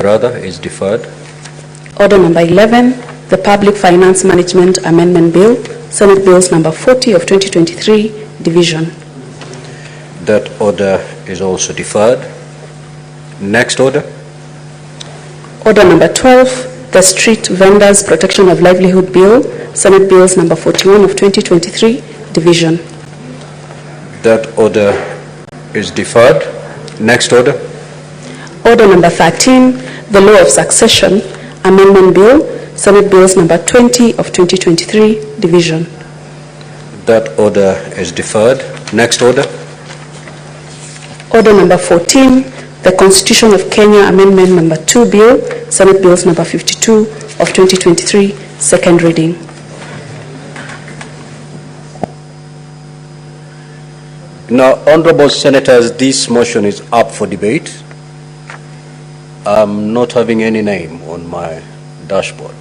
rather is deferred. Order number 11, the Public Finance Management Amendment Bill, Senate Bills number 40 of 2023, division. That order is also deferred. Next order. Order number 12, the Street Vendors Protection of Livelihood Bill, Senate Bills number 41 of 2023, division. That order is deferred. Next order. Order number 13, the Law of Succession Amendment Bill, Senate Bills number 20 of 2023, division. That order is deferred. Next order. Order number 14, the Constitution of Kenya Amendment number 2 Bill, Senate Bills number 52 of 2023, second reading. Now, Honorable Senators, this motion is up for debate. I'm not having any name on my dashboard.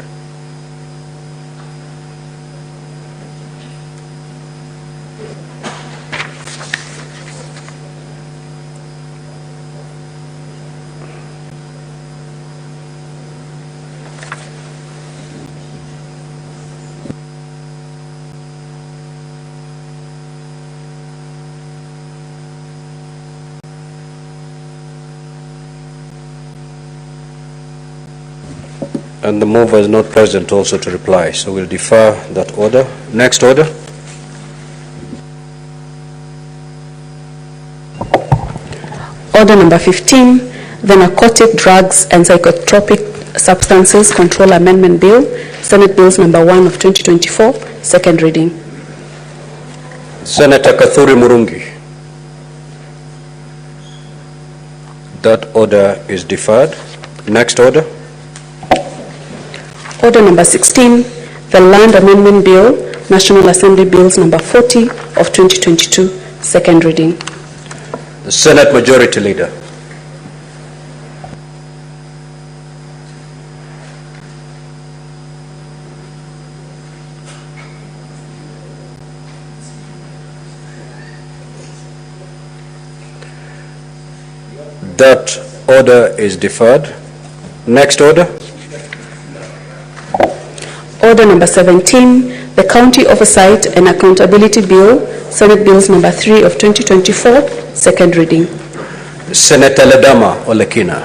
And the mover is not present also to reply, so we'll defer that order. Next order. Order number 15, the Narcotic Drugs and Psychotropic Substances Control Amendment Bill, Senate Bills number 1 of 2024, second reading. Senator Kathuri Murungi. That order is deferred. Next order. Order number 16, the Land Amendment Bill, National Assembly Bills number 40 of 2022, second reading. The Senate Majority Leader. That order is deferred. Next order. Order number 17, the County Oversight and Accountability Bill, Senate Bills number 3 of 2024, second reading. Senator Ledama Olekina.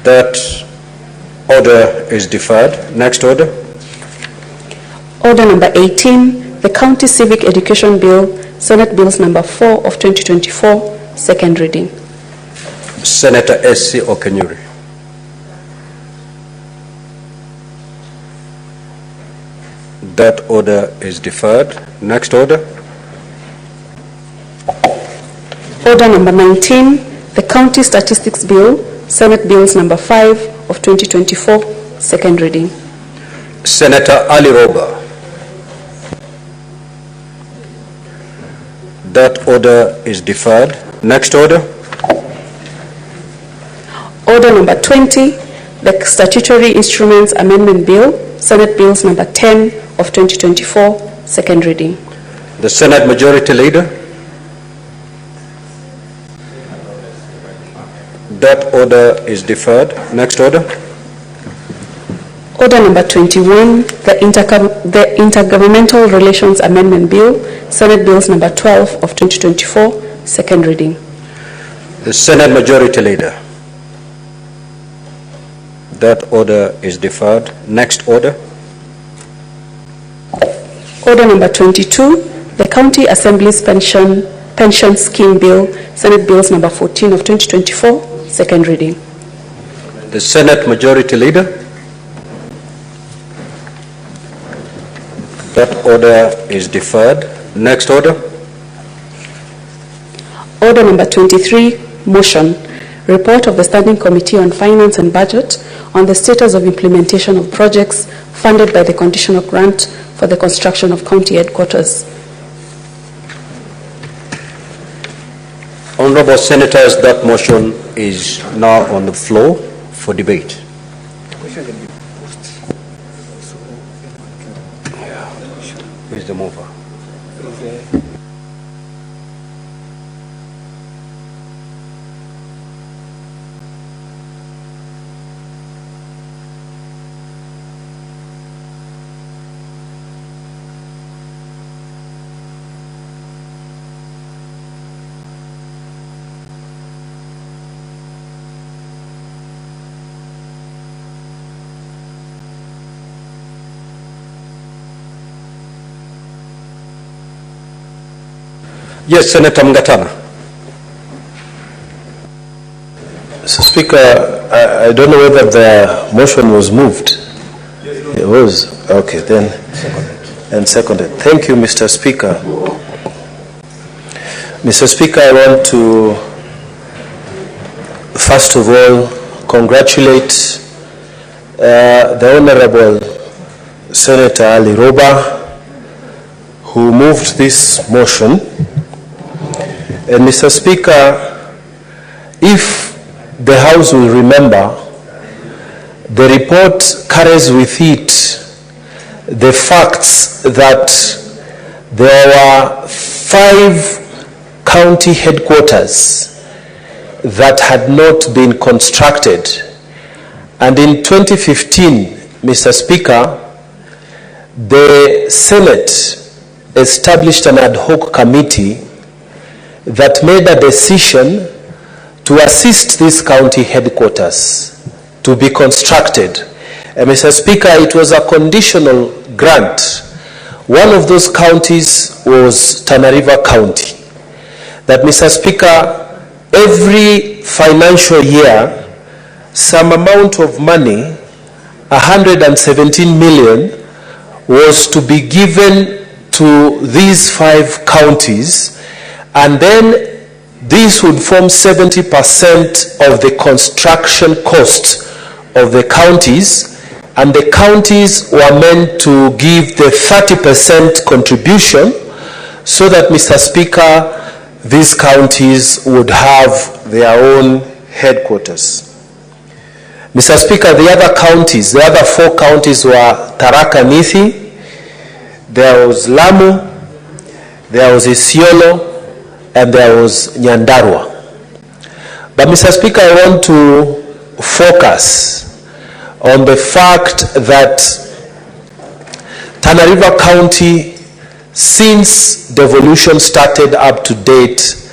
That order is deferred. Next order. Order number 18, the County Civic Education Bill, Senate Bills number 4 of 2024, second reading. Senator S.C. Okenyuri. That order is deferred. Next order. Order number 19, the County Statistics Bill, Senate Bills number 5 of 2024, second reading. Senator Ali Roba. That order is deferred. Next order. Order number 20, the Statutory Instruments Amendment Bill, Senate Bills number 10 of 2024, second reading. The Senate Majority Leader. That order is deferred. Next order. Order number 21, the Intergovernmental Relations Amendment Bill, Senate Bills number 12 of 2024, second reading. The Senate Majority Leader. That order is deferred. Next order. Order number 22, the County Assembly's Pension Scheme Bill, Senate Bills number 14 of 2024, second reading. The Senate Majority Leader. That order is deferred. Next order. Order number 23, motion, report of the Standing Committee on Finance and Budget on the status of implementation of projects funded by the conditional grant for the construction of county headquarters. Honorable Senators, that motion is now on the floor for debate. Who is the mover? Yes, Senator Mngatana. Mr. Speaker, I don't know whether the motion was moved. It was. Okay, then. And seconded. Thank you, Mr. Speaker. Mr. Speaker, I want to, first of all, congratulate the Honorable Senator Ali Roba, who moved this motion. And Mr. Speaker, if the House will remember, the report carries with it the facts that there were 5 county headquarters that had not been constructed. And in 2015, Mr. Speaker, the Senate established an ad hoc committee that made a decision to assist these county headquarters to be constructed. And Mr. Speaker, it was a conditional grant. One of those counties was Tana River County. That, Mr. Speaker, every financial year, some amount of money, 117 million, was to be given to these 5 counties, and then this would form 70% of the construction cost of the counties, and the counties were meant to give the 30% contribution so that, Mr. Speaker, these counties would have their own headquarters. Mr. Speaker, the other counties, the other 4 counties were Tharaka Nithi, there was Lamu, there was Isiolo, and there was Nyandarua. But, Mr. Speaker, I want to focus on the fact that Tana River County, since devolution started up to date,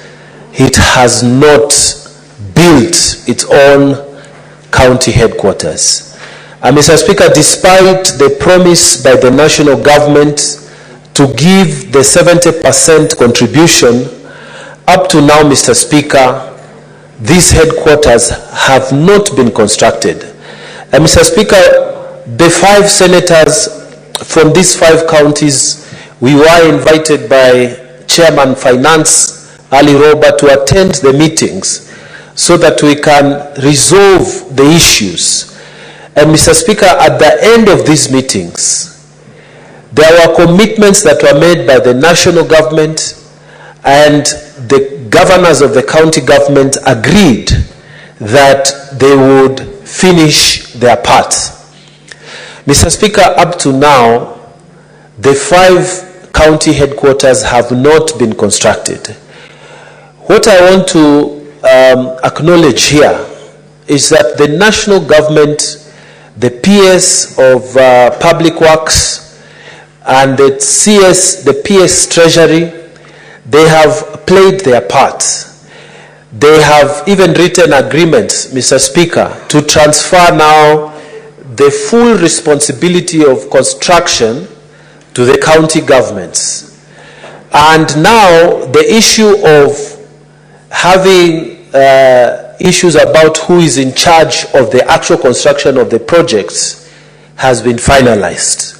it has not built its own county headquarters. And, Mr. Speaker, despite the promise by the national government to give the 70% contribution, up to now, Mr. Speaker, these headquarters have not been constructed. And, Mr. Speaker, the 5 senators from these 5 counties, we were invited by Chairman Finance Ali Roba to attend the meetings so that we can resolve the issues. And, Mr. Speaker, at the end of these meetings, there were commitments that were made by the national government, and the governors of the county government agreed that they would finish their part. Mr. Speaker, up to now, the 5 county headquarters have not been constructed. What I want to acknowledge here is that the national government, the PS of Public Works, and the CS, the PS Treasury, they have played their part. They have even written agreements, Mr. Speaker, to transfer now the full responsibility of construction to the county governments. And now the issue of having issues about who is in charge of the actual construction of the projects has been finalized.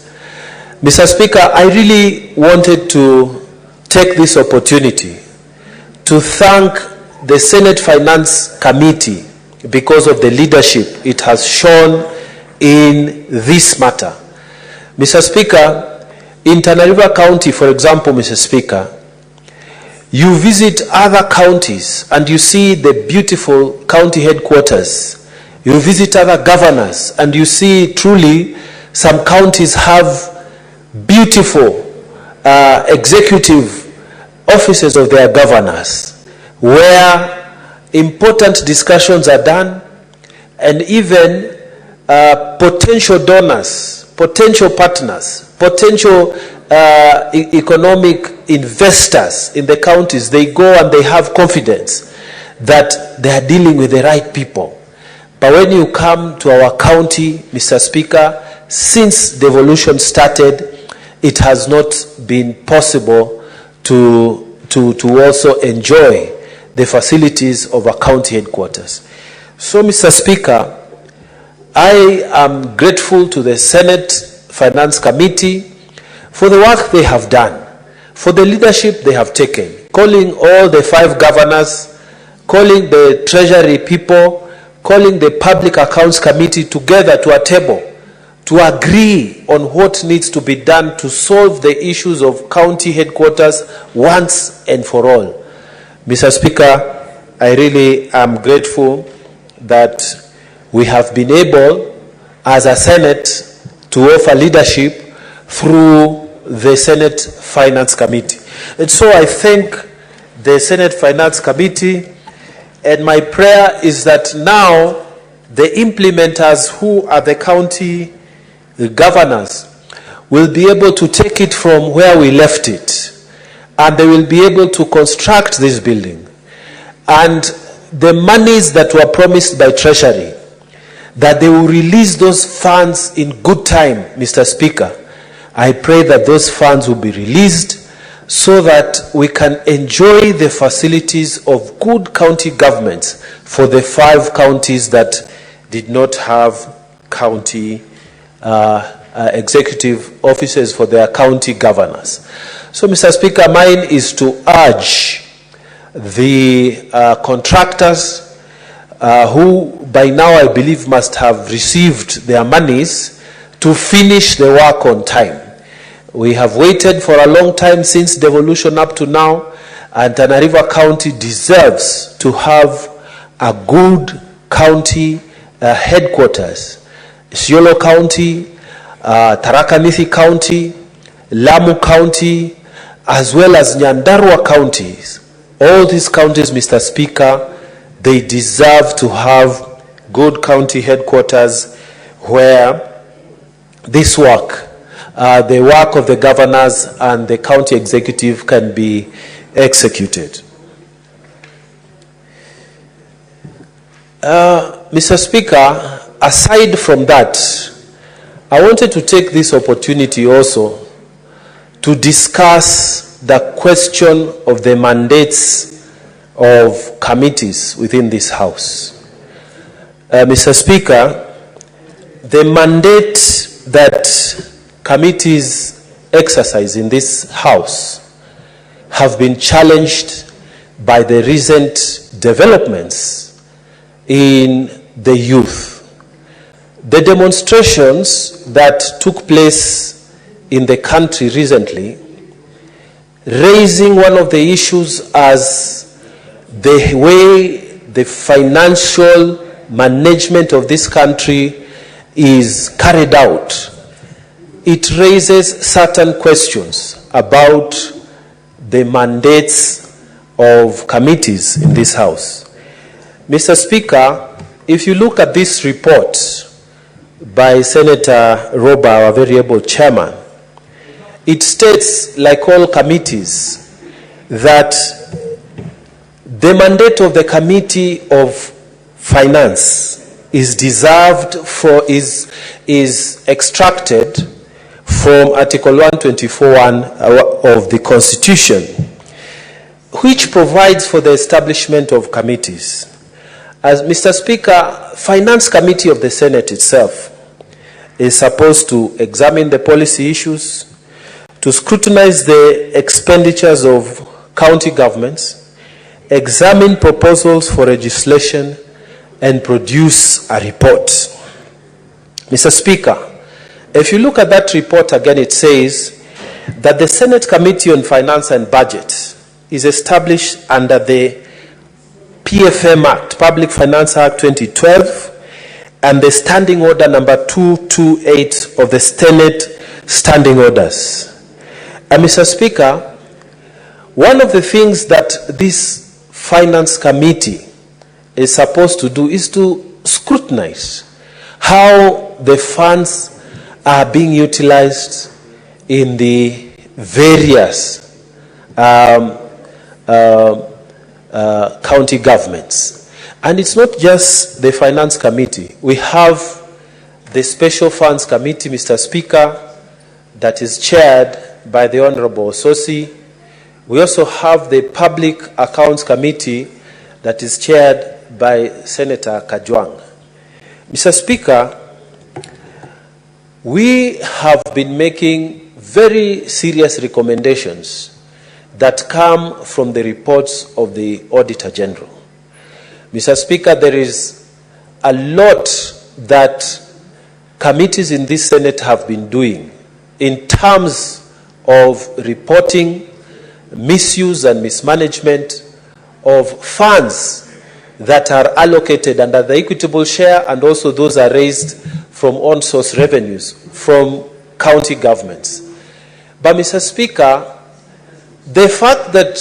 Mr. Speaker, I really wanted to take this opportunity to thank the Senate Finance Committee because of the leadership it has shown in this matter. Mr. Speaker, in Tana River County, for example, Mr. Speaker, you visit other counties and you see the beautiful county headquarters. You visit other governors and you see truly some counties have beautiful executive offices of their governors where important discussions are done, and even potential donors, potential partners, potential economic investors in the counties, they go and they have confidence that they are dealing with the right people. But when you come to our county, Mr. Speaker, since devolution started, it has not been possible to to also enjoy the facilities of a county headquarters. So, Mr. Speaker, I am grateful to the Senate Finance Committee for the work they have done, for the leadership they have taken, calling all the 5 governors, calling the Treasury people, calling the Public Accounts Committee together to a table to agree on what needs to be done to solve the issues of county headquarters once and for all. Mr. Speaker, I really am grateful that we have been able, as a Senate, to offer leadership through the Senate Finance Committee. And so I thank the Senate Finance Committee, and my prayer is that now the implementers, who are the county governors, will be able to take it from where we left it, and they will be able to construct this building. And the monies that were promised by Treasury, that they will release those funds in good time, Mr. Speaker. I pray that those funds will be released so that we can enjoy the facilities of good county governments for the 5 counties that did not have county executive officers for their county governors. So, Mr. Speaker, mine is to urge the contractors who by now I believe must have received their monies to finish the work on time. We have waited for a long time since devolution up to now, and Tana River County deserves to have a good county headquarters. Isiolo County, Tharaka Nithi County, Lamu County, as well as Nyandarua counties. All these counties, Mr. Speaker, they deserve to have good county headquarters where this work, the work of the governors and the county executive, can be executed. Mr. Speaker, aside from that, I wanted to take this opportunity also to discuss the question of the mandates of committees within this House. Mr. Speaker, the mandate that committees exercise in this House have been challenged by the recent developments in the youth. The demonstrations that took place in the country recently, raising one of the issues as the way the financial management of this country is carried out, it raises certain questions about the mandates of committees in this House. Mr. Speaker, if you look at this report by Senator Roba, our very able chairman, it states, like all committees, that the mandate of the Committee of Finance is extracted from Article 124(1) of the Constitution, which provides for the establishment of committees. As Mr. Speaker, Finance Committee of the Senate itself is supposed to examine the policy issues, to scrutinize the expenditures of county governments, examine proposals for legislation, and produce a report. Mr. Speaker, if you look at that report again, it says that the Senate Committee on Finance and Budget is established under the PFM Act, Public Finance Act 2012, and the Standing Order number 228 of the Senate Standing Orders. And Mr. Speaker, one of the things that this Finance Committee is supposed to do is to scrutinize how the funds are being utilized in the various county governments. And it's not just the Finance Committee. We have the Special Funds Committee, Mr. Speaker, that is chaired by the Honorable Sosi. We also have the Public Accounts Committee that is chaired by Senator Kajwang. Mr. Speaker, we have been making very serious recommendations that come from the reports of the Auditor General. Mr. Speaker, there is a lot that committees in this Senate have been doing in terms of reporting misuse and mismanagement of funds that are allocated under the equitable share, and also those are raised from on-source revenues from county governments. But Mr. Speaker, the fact that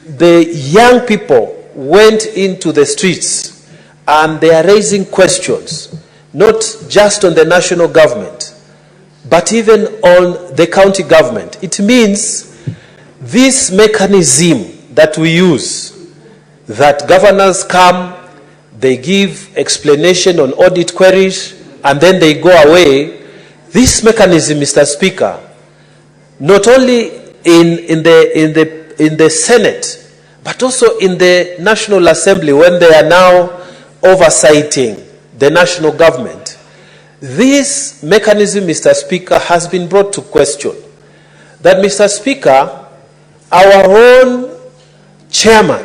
the young people went into the streets and they are raising questions, not just on the national government, but even on the county government, it means this mechanism that we use, that governors come, they give explanation on audit queries, and then they go away. This mechanism, Mr. Speaker, not only in the Senate, but also in the National Assembly, when they are now oversighting the national government, this mechanism, Mr. Speaker, has been brought to question. That, Mr. Speaker, our own chairman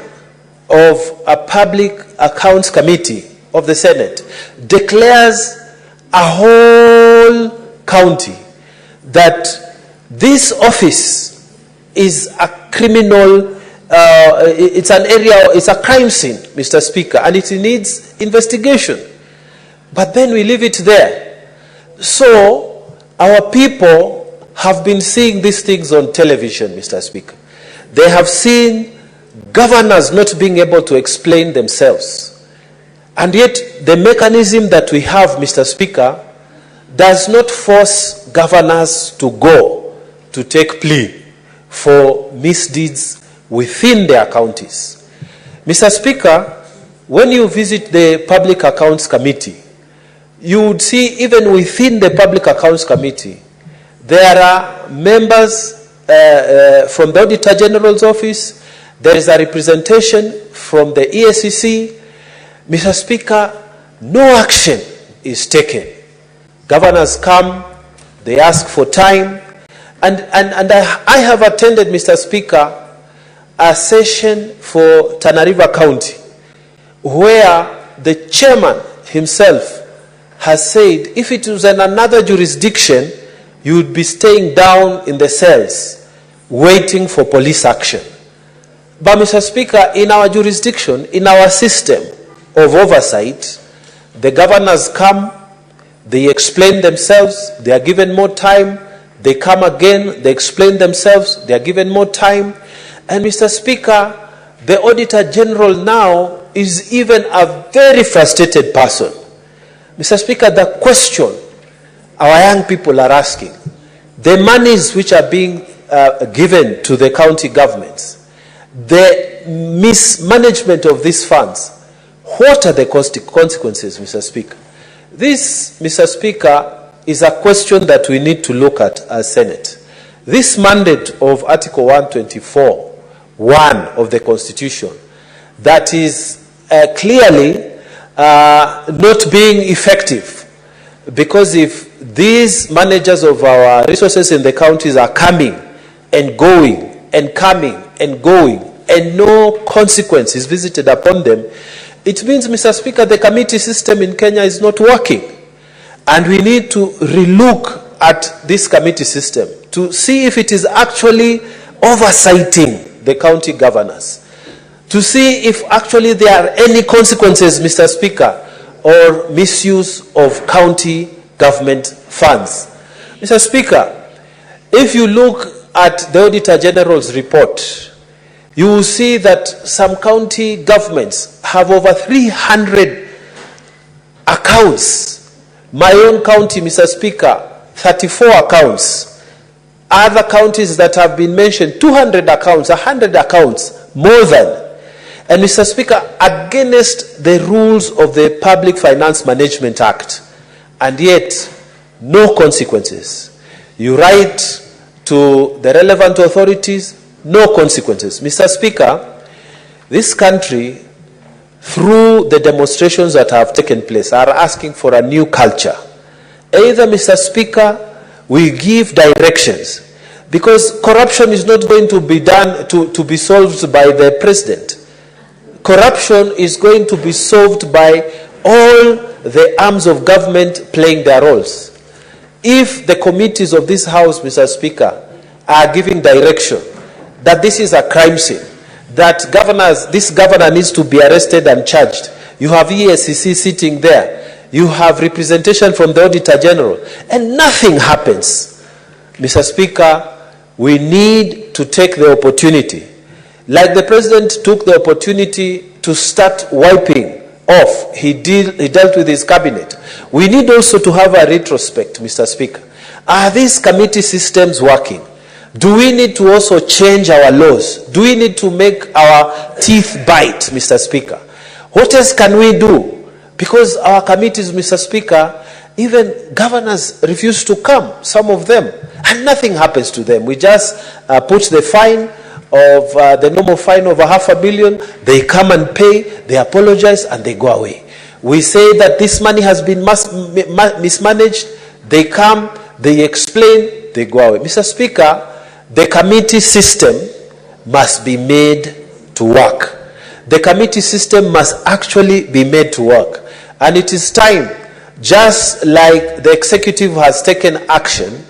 of a Public Accounts Committee of the Senate declares a whole county that this office is a criminal, it's an area, it's a crime scene, Mr. Speaker, and it needs investigation. But then we leave it there. So our people have been seeing these things on television, Mr. Speaker. They have seen governors not being able to explain themselves. And yet the mechanism that we have, Mr. Speaker, does not force governors to go to take plea for misdeeds within their counties. Mr. Speaker, when you visit the Public Accounts Committee, you would see even within the Public Accounts Committee, there are members from the Auditor General's office, there is a representation from the EACC. Mr. Speaker, no action is taken. Governors come, they ask for time, and I have attended, Mr. Speaker, a session for Tana River County, where the chairman himself has said if it was in another jurisdiction, you would be staying down in the cells waiting for police action. But, Mr. Speaker, in our jurisdiction, in our system of oversight, the governors come, they explain themselves, they are given more time, they come again, they explain themselves, they are given more time. And, Mr. Speaker, the Auditor General now is even a very frustrated person. Mr. Speaker, the question our young people are asking, the monies which are being given to the county governments, the mismanagement of these funds, what are the consequences, Mr. Speaker? This, Mr. Speaker, is a question that we need to look at as Senate. This mandate of Article 124(1) of the Constitution that is clearly not being effective, because if these managers of our resources in the counties are coming and going and coming and going and no consequence is visited upon them, it means, Mr. Speaker, the committee system in Kenya is not working. And we need to relook at this committee system to see if it is actually oversighting the county governors, to see if actually there are any consequences, Mr. Speaker, or misuse of county government funds. Mr. Speaker, if you look at the Auditor General's report, you will see that some county governments have over 300 accounts. My own county, Mr. Speaker, 34 accounts. Other counties that have been mentioned, 200 accounts, 100 accounts, more than. And, Mr. Speaker, against the rules of the Public Finance Management Act, and yet no consequences. You write to the relevant authorities, no consequences. Mr. Speaker, this country, through the demonstrations that have taken place, are asking for a new culture. Either, Mr. Speaker, we give directions, because corruption is not going to be done to be solved by the president. Corruption is going to be solved by all the arms of government playing their roles. If the committees of this House, Mr. Speaker, are giving direction that this is a crime scene, that this governor needs to be arrested and charged, you have ESCC sitting there, you have representation from the Auditor General, and nothing happens. Mr. Speaker, we need to take the opportunity, like the president took the opportunity to start wiping off. He dealt with his cabinet. We need also to have a retrospect, Mr. Speaker. Are these committee systems working? Do we need to also change our laws? Do we need to make our teeth bite, Mr. Speaker? What else can we do? Because our committees, Mr. Speaker, even governors refuse to come, some of them, and nothing happens to them. We just put the fine of the normal fine of $500 million. They come and pay, they apologize, and they go away. We say that this money has been mismanaged. They come, they explain, they go away. Mr. Speaker, the committee system must be made to work. The committee system must actually be made to work. And it is time, just like the executive has taken action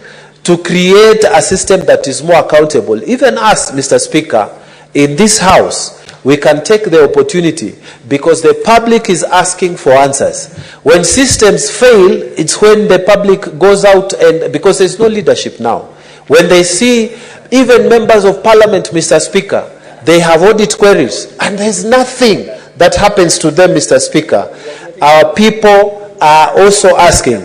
to create a system that is more accountable. Even us, Mr. Speaker, in this House, we can take the opportunity, because the public is asking for answers. When systems fail, it's when the public goes out, and because there's no leadership now. When they see even members of parliament, Mr. Speaker, they have audit queries, and there's nothing that happens to them, Mr. Speaker. Our people are also asking,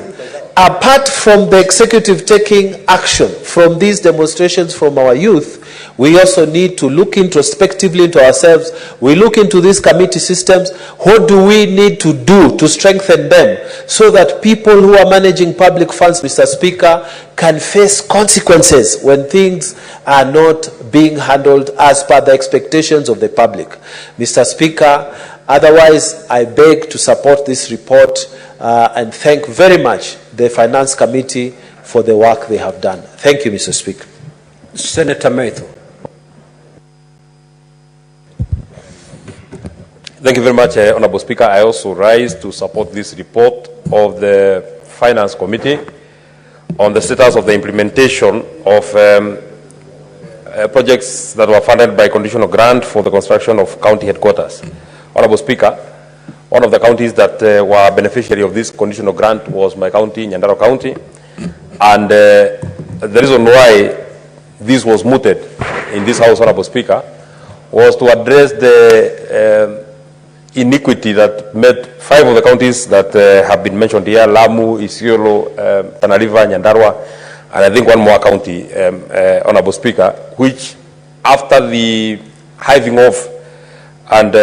apart from the executive taking action from these demonstrations from our youth, we also need to look introspectively into ourselves. We look into these committee systems. What do we need to do to strengthen them so that people who are managing public funds, Mr. Speaker, can face consequences when things are not being handled as per the expectations of the public? Mr. Speaker, otherwise, I beg to support this report and thank very much the Finance Committee for the work they have done. Thank you, Mr. Speaker. Senator Maitho. Thank you very much, Honorable Speaker. I also rise to support this report of the Finance Committee on the status of the implementation of projects that were funded by conditional grant for the construction of county headquarters. Honorable Speaker, one of the counties that were beneficiary of this conditional grant was my county, Nyandarua County, and the reason why this was mooted in this House, Honorable Speaker, was to address the iniquity that met 5 of the counties that have been mentioned here: Lamu, Isiolo, Tana River, Nyandarua, and I think one more county, Honorable Speaker, which after the hiving off and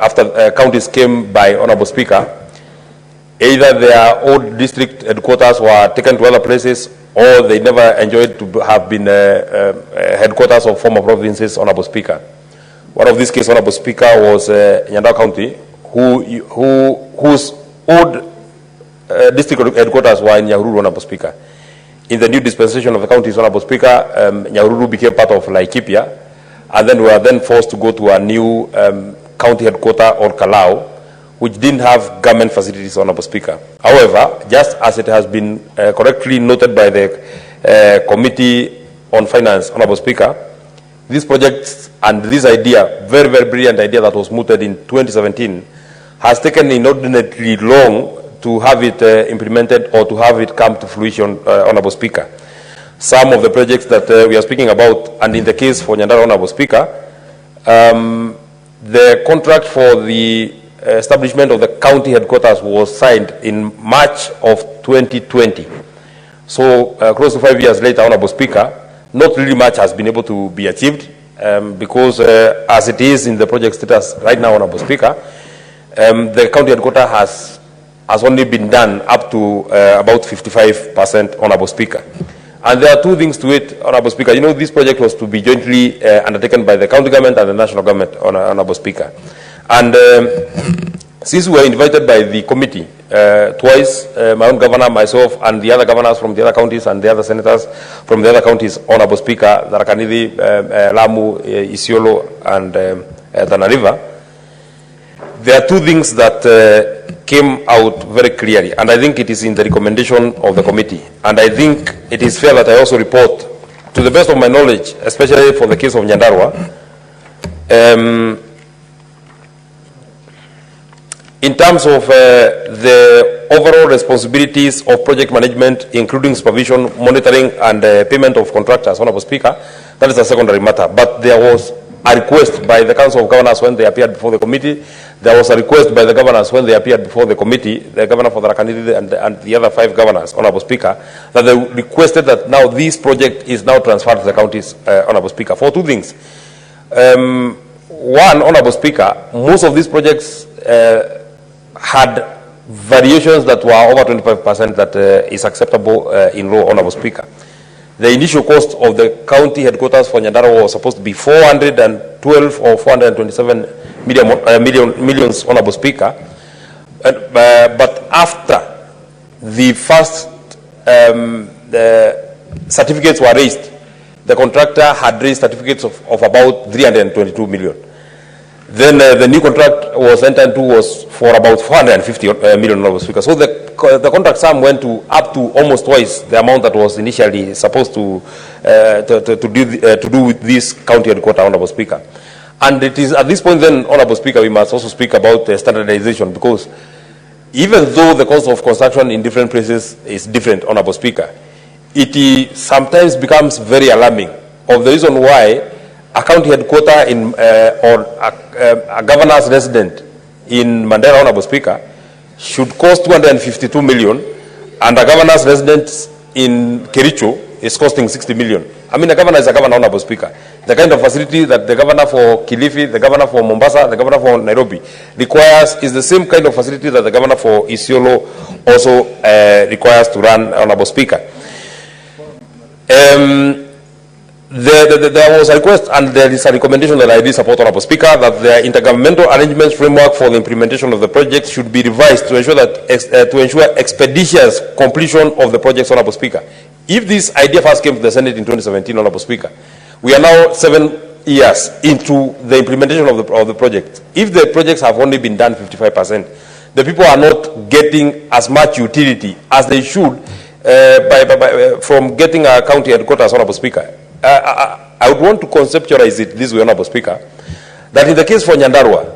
after counties came by, Honorable Speaker, either their old district headquarters were taken to other places, or they never enjoyed to have been headquarters of former provinces, Honorable Speaker. One of these cases, Honorable Speaker, was Nyandarua County, whose old district headquarters were in Nyahururu, Honorable Speaker. In the new dispensation of the counties, Honorable Speaker, Nyahururu became part of Laikipia, and then we were then forced to go to a new county headquarter or Kalau, which didn't have government facilities, Honorable Speaker. However, just as it has been correctly noted by the Committee on Finance, Honorable Speaker, these projects and this idea, very, very brilliant idea that was mooted in 2017, has taken inordinately long to have it implemented or to have it come to fruition, Honorable Speaker. Some of the projects that we are speaking about, and in the case for Nyandarua, Honorable Speaker, the contract for the establishment of the county headquarters was signed in March of 2020. So close to 5 years later, Honorable Speaker, not really much has been able to be achieved because as it is in the project status right now, Honorable Speaker, the county headquarters has only been done up to about 55%, Honorable Speaker. And there are two things to it, Honorable Speaker. You know, this project was to be jointly undertaken by the county government and the national government, Honorable Speaker. And since we were invited by the committee twice, my own governor, myself, and the other governors from the other counties and the other senators from the other counties, Honorable Speaker, Tharaka-Nithi, Lamu, Isiolo, and Tana River, there are two things that came out very clearly, and I think it is in the recommendation of the committee. And I think it is fair that I also report, to the best of my knowledge, especially for the case of Nyandarua, in terms of the overall responsibilities of project management, including supervision, monitoring, and payment of contractors, Honorable Speaker, that is a secondary matter. But there was a request by the Council of Governors when they appeared before the committee. There was a request by the governors when they appeared before the committee, the governor for Tharaka-Nithi and the other 5 governors, Honorable Speaker, that they requested that now this project is now transferred to the counties, Honorable Speaker, for two things. One, Honorable Speaker, most of these projects had variations that were over 25% that is acceptable in law, Honorable Speaker. The initial cost of the county headquarters for Nyandarua was supposed to be 412 or 427 millions, Honorable Speaker. But after the first certificates were raised, the contractor had raised certificates of about 322 million. Then the new contract was entered into was for about 450 million, Honorable Speaker. So the contract sum went to up to almost twice the amount that was initially supposed to do with this county headquarters, Honorable Speaker. And it is at this point then, Honorable Speaker, we must also speak about standardization, because even though the cost of construction in different places is different, Honorable Speaker, it sometimes becomes very alarming of the reason why a county headquarters in or a governor's resident in Mandera, Honorable Speaker, should cost 252 million, and a governor's resident in Kericho is costing 60 million. I mean, a governor is a governor, Honorable Speaker. The kind of facility that the governor for Kilifi, the governor for Mombasa, the governor for Nairobi requires is the same kind of facility that the governor for Isiolo also requires to run, Honorable Speaker. There was a request, and there is a recommendation that I did support, Honorable Speaker, that the intergovernmental arrangements framework for the implementation of the project should be revised to ensure that to ensure expeditious completion of the project, Honorable Speaker. If this idea first came to the Senate in 2017, Honorable Speaker, we are now 7 years into the implementation of the project. If the projects have only been done 55%, the people are not getting as much utility as they should from getting a county headquarters, Honorable Speaker. I would want to conceptualize it this way, Honorable Speaker, that in the case for Nyandarua,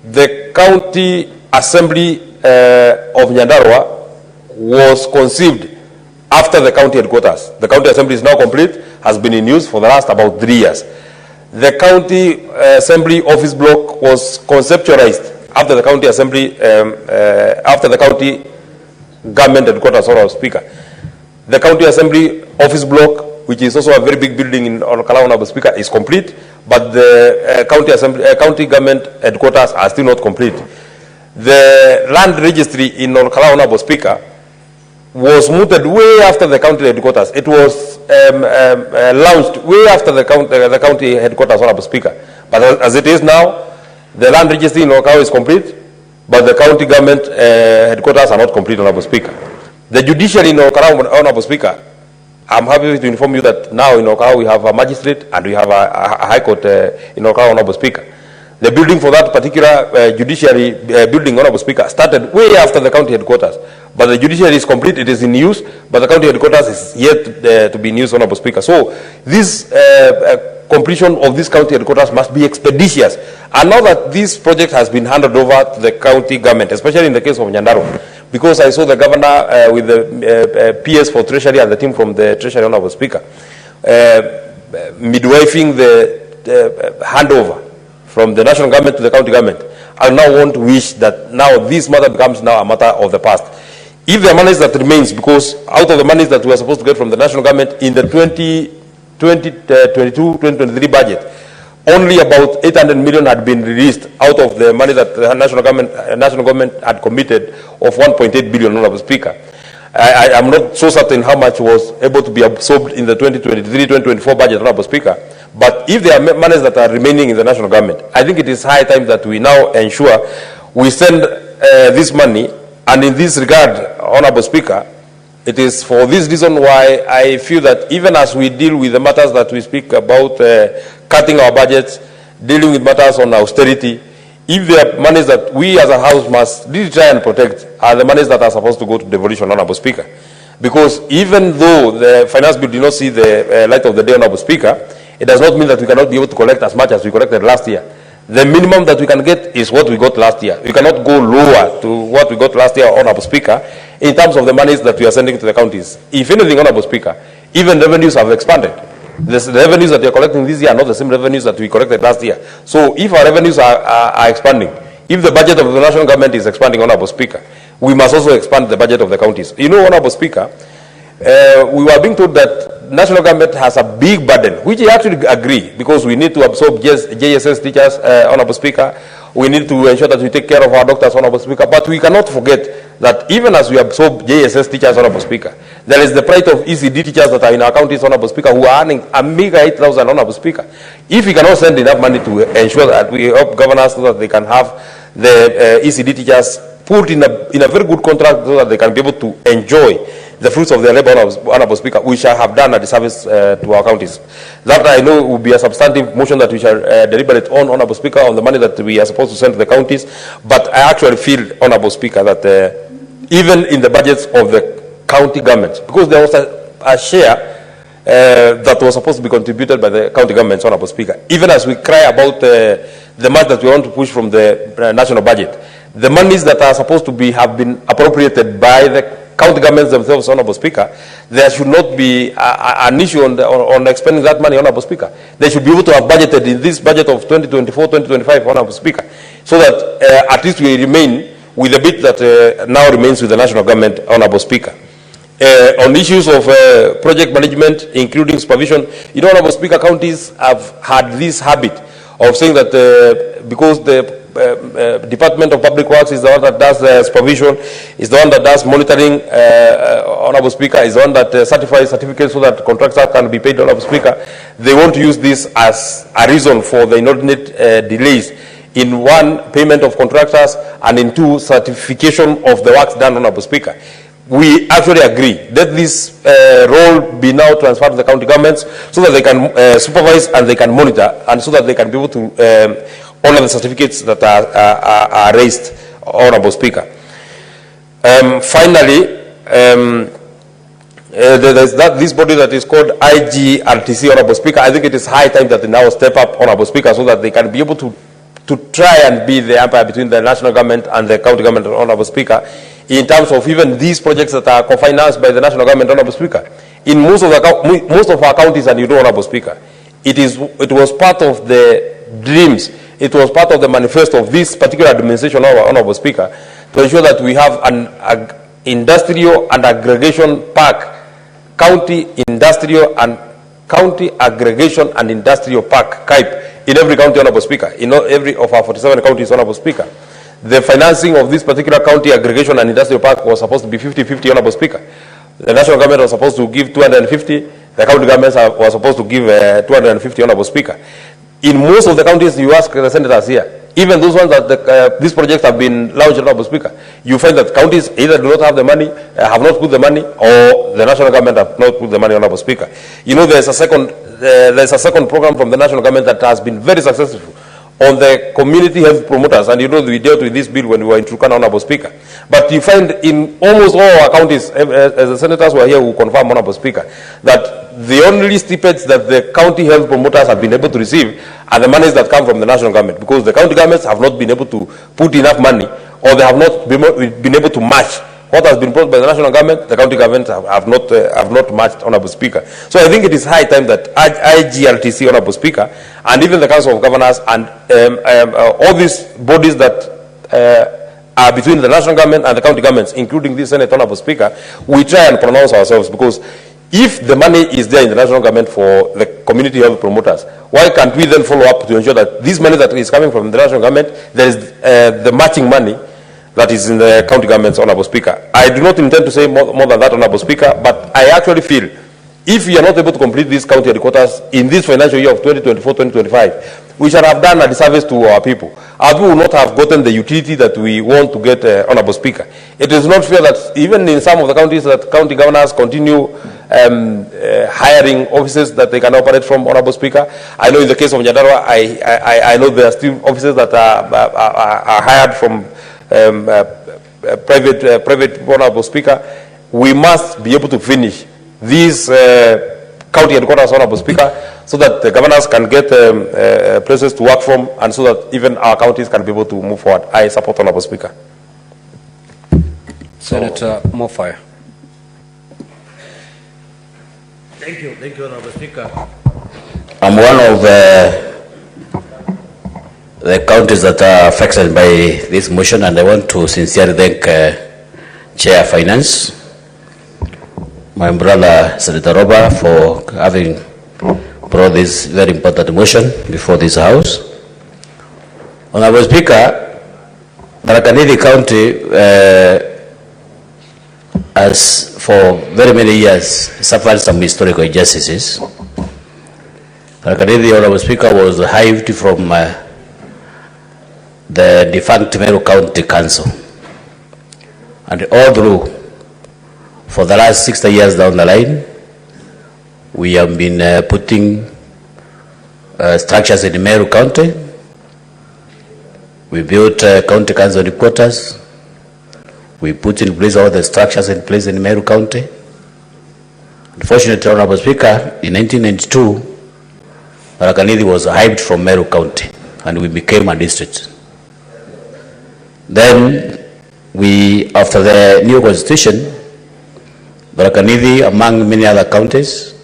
the county assembly of Nyandarua was conceived after the county headquarters. The county assembly is now complete, has been in use for the last about 3 years. The county assembly office block was conceptualized after the county assembly, after the county government headquarters, Honorable Speaker. The county assembly office block, which is also a very big building in Olokala, Honorable Speaker, is complete, but the county government headquarters are still not complete. The land registry in Olokala, Honorable Speaker, was mooted way after the county headquarters. It was launched way after the county headquarters, Honorable Speaker. But as it is now, the land registry in Olokala is complete, but the county government headquarters are not complete, Honorable Speaker. The judiciary in Olokala, Honorable Speaker, I'm happy to inform you that now in Olokala we have a magistrate and we have a high court in Olokala, Honorable Speaker. The building for that particular judiciary building, Honorable Speaker, started way after the county headquarters. But the judiciary is complete, it is in use, but the county headquarters is yet to be in use, Honorable Speaker. So this completion of this county headquarters must be expeditious. And now that this project has been handed over to the county government, especially in the case of Nyandarua, because I saw the governor with the PS for Treasury and the team from the Treasury, Honorable Speaker, midwifing the handover from the national government to the county government. I now want to wish that now this matter becomes now a matter of the past. If the monies that remains, because out of the monies that we are supposed to get from the national government in the 2022-2023 budget, only about 800 million had been released out of the money that the national government had committed of 1.8 billion, Honorable Speaker. I am not so certain how much was able to be absorbed in the 2023-2024 budget, Honorable Speaker. But if there are monies that are remaining in the national government, I think it is high time that we now ensure we send this money. And in this regard, Honorable Speaker, it is for this reason why I feel that even as we deal with the matters that we speak about, cutting our budgets, dealing with matters on austerity, if there are monies that we as a House must really try and protect, are the monies that are supposed to go to devolution, Honorable Speaker. Because even though the finance bill did not see the light of the day, Honorable Speaker, it does not mean that we cannot be able to collect as much as we collected last year. The minimum that we can get is what we got last year. We cannot go lower to what we got last year, Honorable Speaker, in terms of the monies that we are sending to the counties. If anything, Honorable Speaker, even revenues have expanded. The revenues that we are collecting this year are not the same revenues that we collected last year. So if our revenues are expanding, if the budget of the national government is expanding, Honorable Speaker, we must also expand the budget of the counties. You know, Honorable Speaker, we were being told that national government has a big burden, which I actually agree, because we need to absorb JSS teachers, Honorable Speaker. We need to ensure that we take care of our doctors, Honorable Speaker. But we cannot forget that even as we absorb JSS teachers, Honorable Speaker, there is the plight of ECD teachers that are in our counties, Honorable Speaker, who are earning a meager 8,000, Honorable Speaker. If we cannot send enough money to ensure that we help governors so that they can have the ECD teachers put in a very good contract so that they can be able to enjoy the fruits of their labor, Honorable Speaker, we shall have done a disservice to our counties. That I know will be a substantive motion that we shall deliberate on, Honorable Speaker, on the money that we are supposed to send to the counties. But I actually feel, Honorable Speaker, that even in the budgets of the county governments, because there was a share that was supposed to be contributed by the county governments, Honorable Speaker, even as we cry about the money that we want to push from the national budget, the monies that are supposed to be have been appropriated by the county governments themselves, Honorable Speaker, there should not be an issue on expending that money, Honorable Speaker. They should be able to have budgeted in this budget of 2024-2025, Honorable Speaker, so that at least we remain with the bit that now remains with the national government, Honorable Speaker. On issues of project management, including supervision, you know, Honorable Speaker, counties have had this habit of saying that because the Department of Public Works is the one that does supervision, is the one that does monitoring, Honorable Speaker, is the one that certifies certificates so that contractors can be paid, Honorable Speaker. They want to use this as a reason for the inordinate delays in one, payment of contractors, and in two, certification of the works done, Honorable Speaker. We actually agree that this role be now transferred to the county governments so that they can supervise and they can monitor, and so that they can be able to honor the certificates that are raised, Honorable Speaker. Finally, there's this body that is called IGRTC, Honorable Speaker. I think it is high time that they now step up, Honorable Speaker, so that they can be able to try and be the umpire between the national government and the county government, Honorable Speaker, in terms of even these projects that are co-financed by the national government, Honorable Speaker. In most of our counties, and you know, Honorable Speaker, it was part of the dreams, it was part of the manifesto of this particular administration, Honorable Speaker, to ensure that we have an industrial and aggregation park, county aggregation and industrial park, KAIP, in every county, Honorable Speaker, in every of our 47 counties, Honorable Speaker. The financing of this particular county aggregation and industrial park was supposed to be 50-50, Honorable Speaker. The national government was supposed to give 250, the county governments were supposed to give 250, Honorable Speaker. In most of the counties, you ask the senators here, even those ones that these projects have been launched, Honorable Speaker, you find that counties either do not have the money, have not put the money, or the national government have not put the money, Honorable Speaker. You know, there's a second program from the national government that has been very successful on the community health promoters, and you know we dealt with this bill when we were in Turkana, Honorable Speaker. But you find in almost all our counties, as the senators were here who confirm, Honorable Speaker, that the only stipends that the county health promoters have been able to receive are the monies that come from the national government, because the county governments have not been able to put enough money, or they have not been able to match what has been brought by the national government. The county government have not matched, Honorable Speaker. So I think it is high time that IGRTC, Honorable Speaker, and even the Council of Governors and all these bodies that are between the national government and the county governments, including this Senate, Honorable Speaker, we try and pronounce ourselves, because if the money is there in the national government for the community health promoters, why can't we then follow up to ensure that this money that is coming from the national government, there is the matching money that is in the county government's, Honorable Speaker. I do not intend to say more than that, Honorable Speaker, but I actually feel if we are not able to complete these county headquarters in this financial year of 2024-2025, we shall have done a disservice to our people. Our people will not have gotten the utility that we want to get, Honorable Speaker. It is not fair that even in some of the counties that county governors continue hiring offices that they can operate from, Honorable Speaker. I know in the case of Nyandarua, I know there are still offices that are hired from private, Honorable Speaker. We must be able to finish these county headquarters, Honorable Speaker, so that the governors can get places to work from, and so that even our counties can be able to move forward. I support, Honorable Speaker. Senator Mofire. Thank you, Honorable Speaker. I'm one of the counties that are affected by this motion, and I want to sincerely thank Chair Finance, my brother Senator Roba, for having brought this very important motion before this House. Honorable Speaker, Tharaka Nithi County has for very many years suffered some historical injustices. Tharaka Nithi, Honorable Speaker, was hived from the defunct Meru County Council. And all through, for the last 60 years down the line, we have been putting structures in Meru County. We built county council headquarters. We put in place all the structures in place in Meru County. Unfortunately, Honorable Speaker, in 1992, Tharaka Nithi was hived from Meru County, and we became a district. Then, after the new constitution, Tharaka Nithi, among many other counties,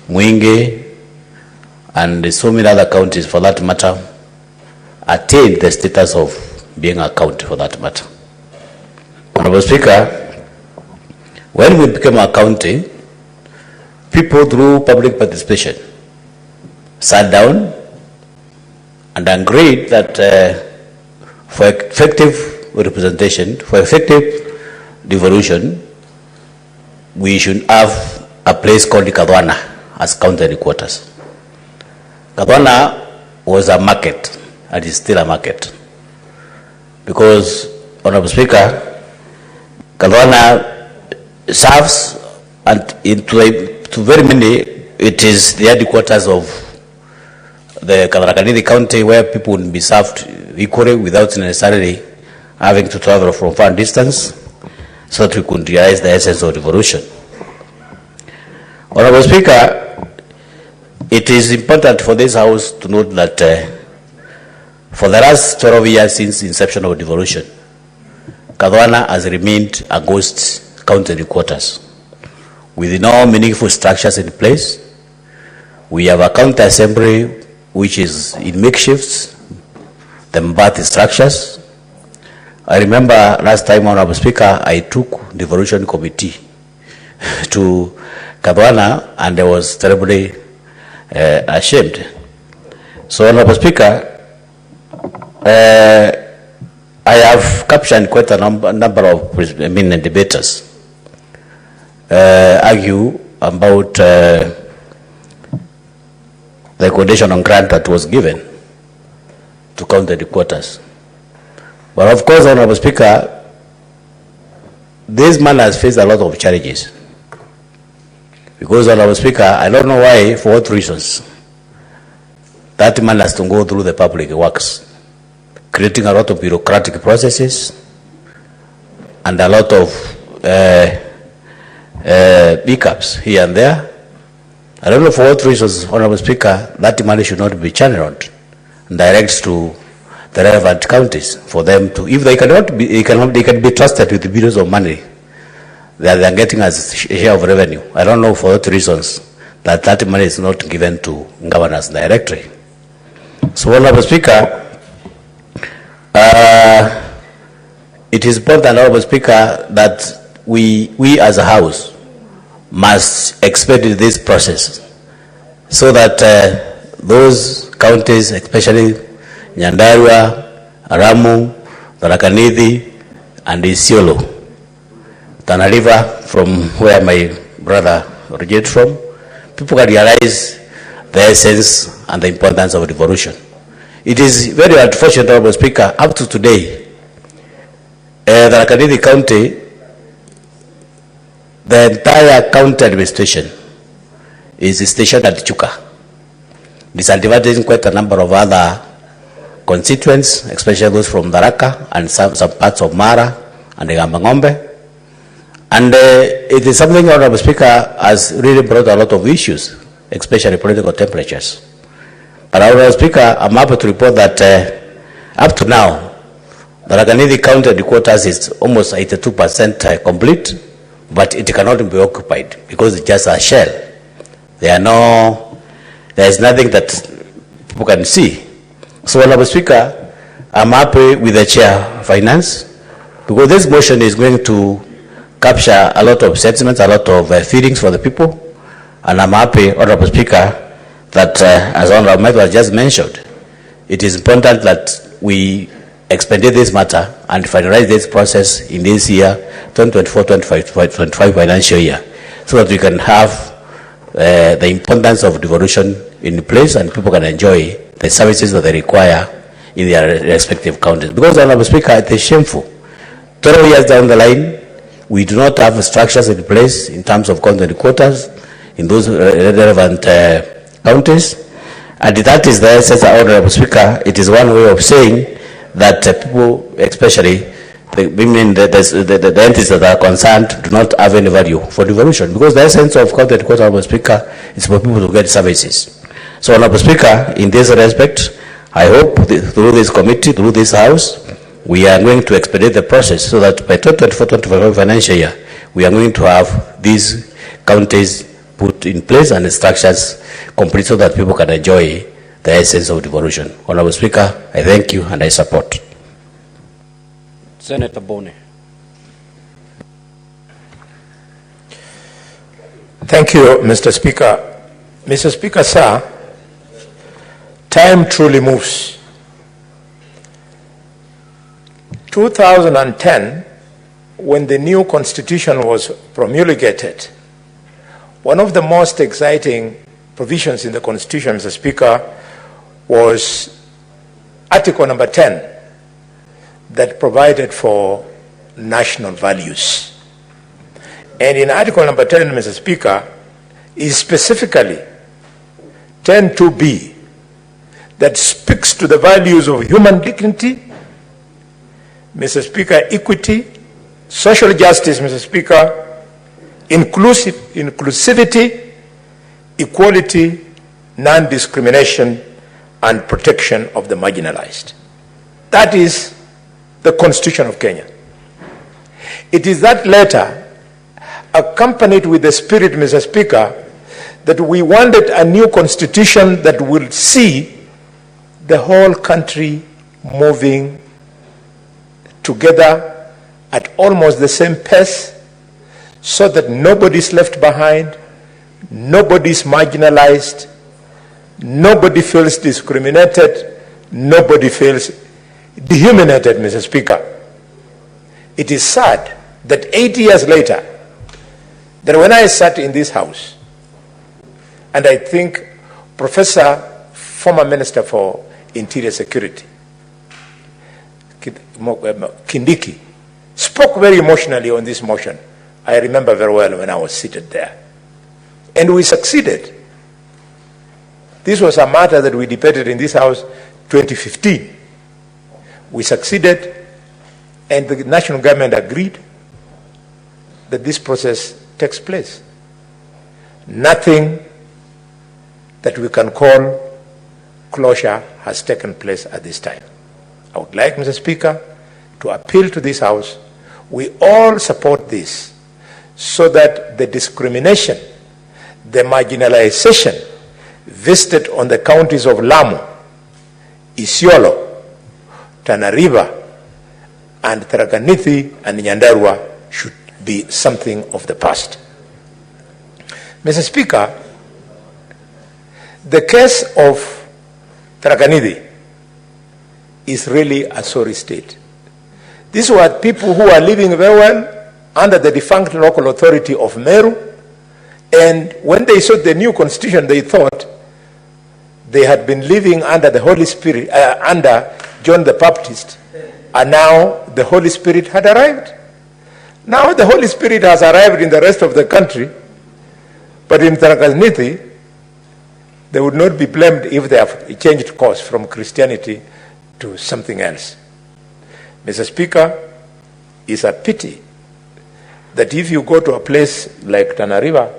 Mwingi, and so many other counties for that matter, attained the status of being a county for that matter. Honorable Speaker, when we became a county, people through public participation sat down and agreed that for effective representation, for effective devolution, we should have a place called Kadwana as county headquarters. Kadwana was a market, and is still a market, because, Honorable Speaker, Kadwana serves, and to very many, it is the headquarters of the Tharaka Nithi County, where people will be served equally without necessarily having to travel from far distance, so that we could realize the essence of devolution. Honorable Speaker, it is important for this House to note that for the last 12 years since inception of devolution, Kadwana has remained a ghost county headquarters with no meaningful structures in place. We have a county assembly which is in makeshifts, the Mbathi structures. I remember last time, Honorable Speaker, I took devolution committee to Kadwana, and I was terribly ashamed. So, Honorable Speaker, I have captioned quite a number of debaters argue about the conditional grant that was given to county headquarters. But of course, Honorable Speaker, this man has faced a lot of challenges. Because, Honorable Speaker, I don't know why, for what reasons, that man has to go through the public works, creating a lot of bureaucratic processes and a lot of hiccups here and there. I don't know for what reasons, Honorable Speaker, that money should not be channeled and directed to the relevant counties for them to, if they cannot be, they can be trusted with the billions of money that they are getting as share of revenue. I don't know for what reasons that money is not given to governors directly. So, Honorable Speaker, it is important, Honorable Speaker, that we as a House must expedite this process so that those counties, especially Nyandarua, Aramu, Tharaka Nithi, and Isiolo, Tana River, from where my brother originated from, people can realize the essence and the importance of devolution. It is very unfortunate, Honorable Speaker, up to today, the Kwanza County, the entire county administration is stationed at Chuka, disadvantaging quite a number of other constituents, especially those from Tharaka and some parts of Mara and the Gambangombe. And it is something, Honorable Speaker, has really brought a lot of issues, especially political temperatures. But Honorable Speaker, I'm happy to report that up to now, the Kwanza County headquarters is almost 82% complete, but it cannot be occupied because it's just a shell. There is nothing that people can see. So, Honorable Speaker, I'm happy with the Chair of Finance because this motion is going to capture a lot of sentiments, a lot of feelings for the people. And I'm happy, Honorable Speaker, that as Honorable Michael has just mentioned, it is important that we expedite this matter and finalize this process in this year, 2024-2025 financial year, so that we can have the importance of devolution in place and people can enjoy the services that they require in their respective counties. Because, Honorable Speaker, it is shameful. 12 years down the line, we do not have structures in place in terms of county quotas in those relevant counties. And that is the essence, Honorable Speaker. It is one way of saying that people, especially the entities that are concerned, do not have any value for devolution. Because the essence of county quota, Honorable Speaker, is for people to get services. So, Honorable Speaker, in this respect, I hope through this committee, through this House, we are going to expedite the process so that by 2024-2025 financial year, we are going to have these counties put in place and the structures complete so that people can enjoy the essence of devolution. Honorable Speaker, I thank you and I support. Senator Bone. Thank you, Mr. Speaker. Mr. Speaker, sir, time truly moves. 2010, when the new constitution was promulgated, one of the most exciting provisions in the constitution, Mr. Speaker, was Article number 10 that provided for national values. And in Article number 10, Mr. Speaker, is specifically 10(2)(b) that speaks to the values of human dignity, Mr. Speaker, equity, social justice, Mr. Speaker, inclusivity, equality, non-discrimination, and protection of the marginalized. That is the Constitution of Kenya. It is that letter, accompanied with the spirit, Mr. Speaker, that we wanted a new constitution that will see the whole country moving together at almost the same pace, so that nobody is left behind, nobody is marginalized, nobody feels discriminated, nobody feels dehumanized, Mr. Speaker. It is sad that 8 years later, that when I sat in this house, and I think Professor, former Minister for Interior Security, Kindiki, spoke very emotionally on this motion. I remember very well when I was seated there. And we succeeded. This was a matter that we debated in this house 2015. We succeeded, and the national government agreed that this process takes place. Nothing that we can call closure has taken place at this time. I would like, Mr. Speaker, to appeal to this House. We all support this so that the discrimination, the marginalization visited on the counties of Lamu, Isiolo, Tana River, and Tharaka Nithi and Nyandarua should be something of the past. Mr. Speaker, the case of Tharaka Nithi is really a sorry state. These were people who are living very well under the defunct local authority of Meru. And when they saw the new constitution, they thought they had been living under the Holy Spirit, under John the Baptist. And now the Holy Spirit had arrived. Now the Holy Spirit has arrived in the rest of the country, but in Tharaka Nithi, they would not be blamed if they have changed course from Christianity to something else. Mr. Speaker, it's a pity that if you go to a place like Tana River,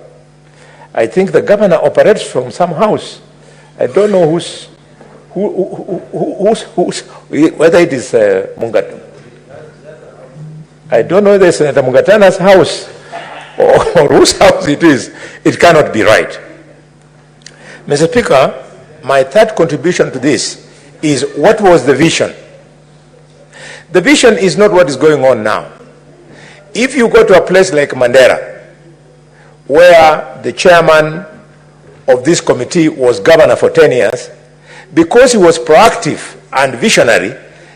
I think the governor operates from some house. I don't know whether it is Mungat. I don't know whether it's Senator Mungatana's house or whose house it is. It cannot be right. Mr. Speaker, my third contribution to this is what was the vision? The vision is not what is going on now. If you go to a place like Mandera, where the chairman of this committee was governor for 10 years, because he was proactive and visionary,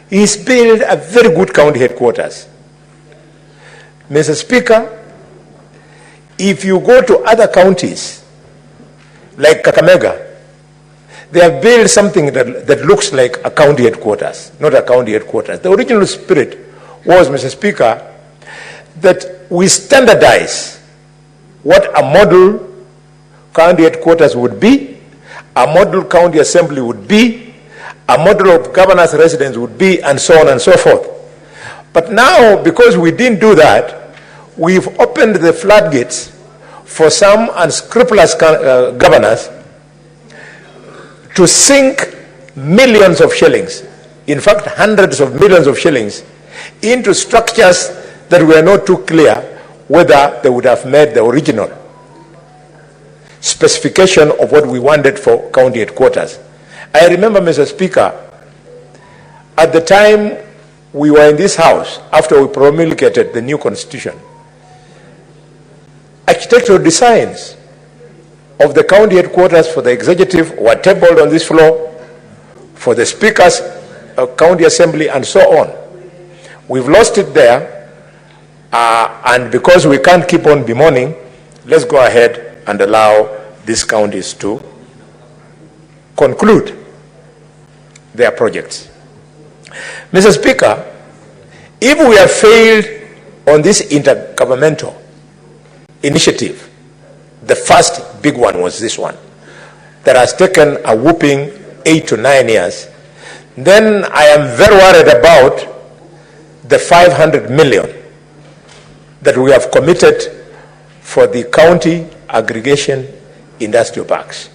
he's built a very good county headquarters. Mr. Speaker, if you go to other counties, like Kakamega, they have built something that looks like a county headquarters, not a county headquarters. The original spirit was, Mr. Speaker, that we standardize what a model county headquarters would be, a model county assembly would be, a model of governor's residence would be, and so on and so forth. But now, because we didn't do that, we've opened the floodgates for some unscrupulous governors to sink millions of shillings, in fact hundreds of millions of shillings, into structures that were not too clear whether they would have met the original specification of what we wanted for county headquarters. I remember, Mr. Speaker, at the time we were in this house, after we promulgated the new constitution, architectural designs of the county headquarters for the executive were tabled on this floor, for the speakers of county assembly, and so on. We've lost it there, and because we can't keep on bemoaning, let's go ahead and allow these counties to conclude their projects. Mr. Speaker, if we have failed on this intergovernmental initiative, the first big one was this one, that has taken a whooping 8 to 9 years, then I am very worried about the 500 million that we have committed for the county aggregation industrial parks.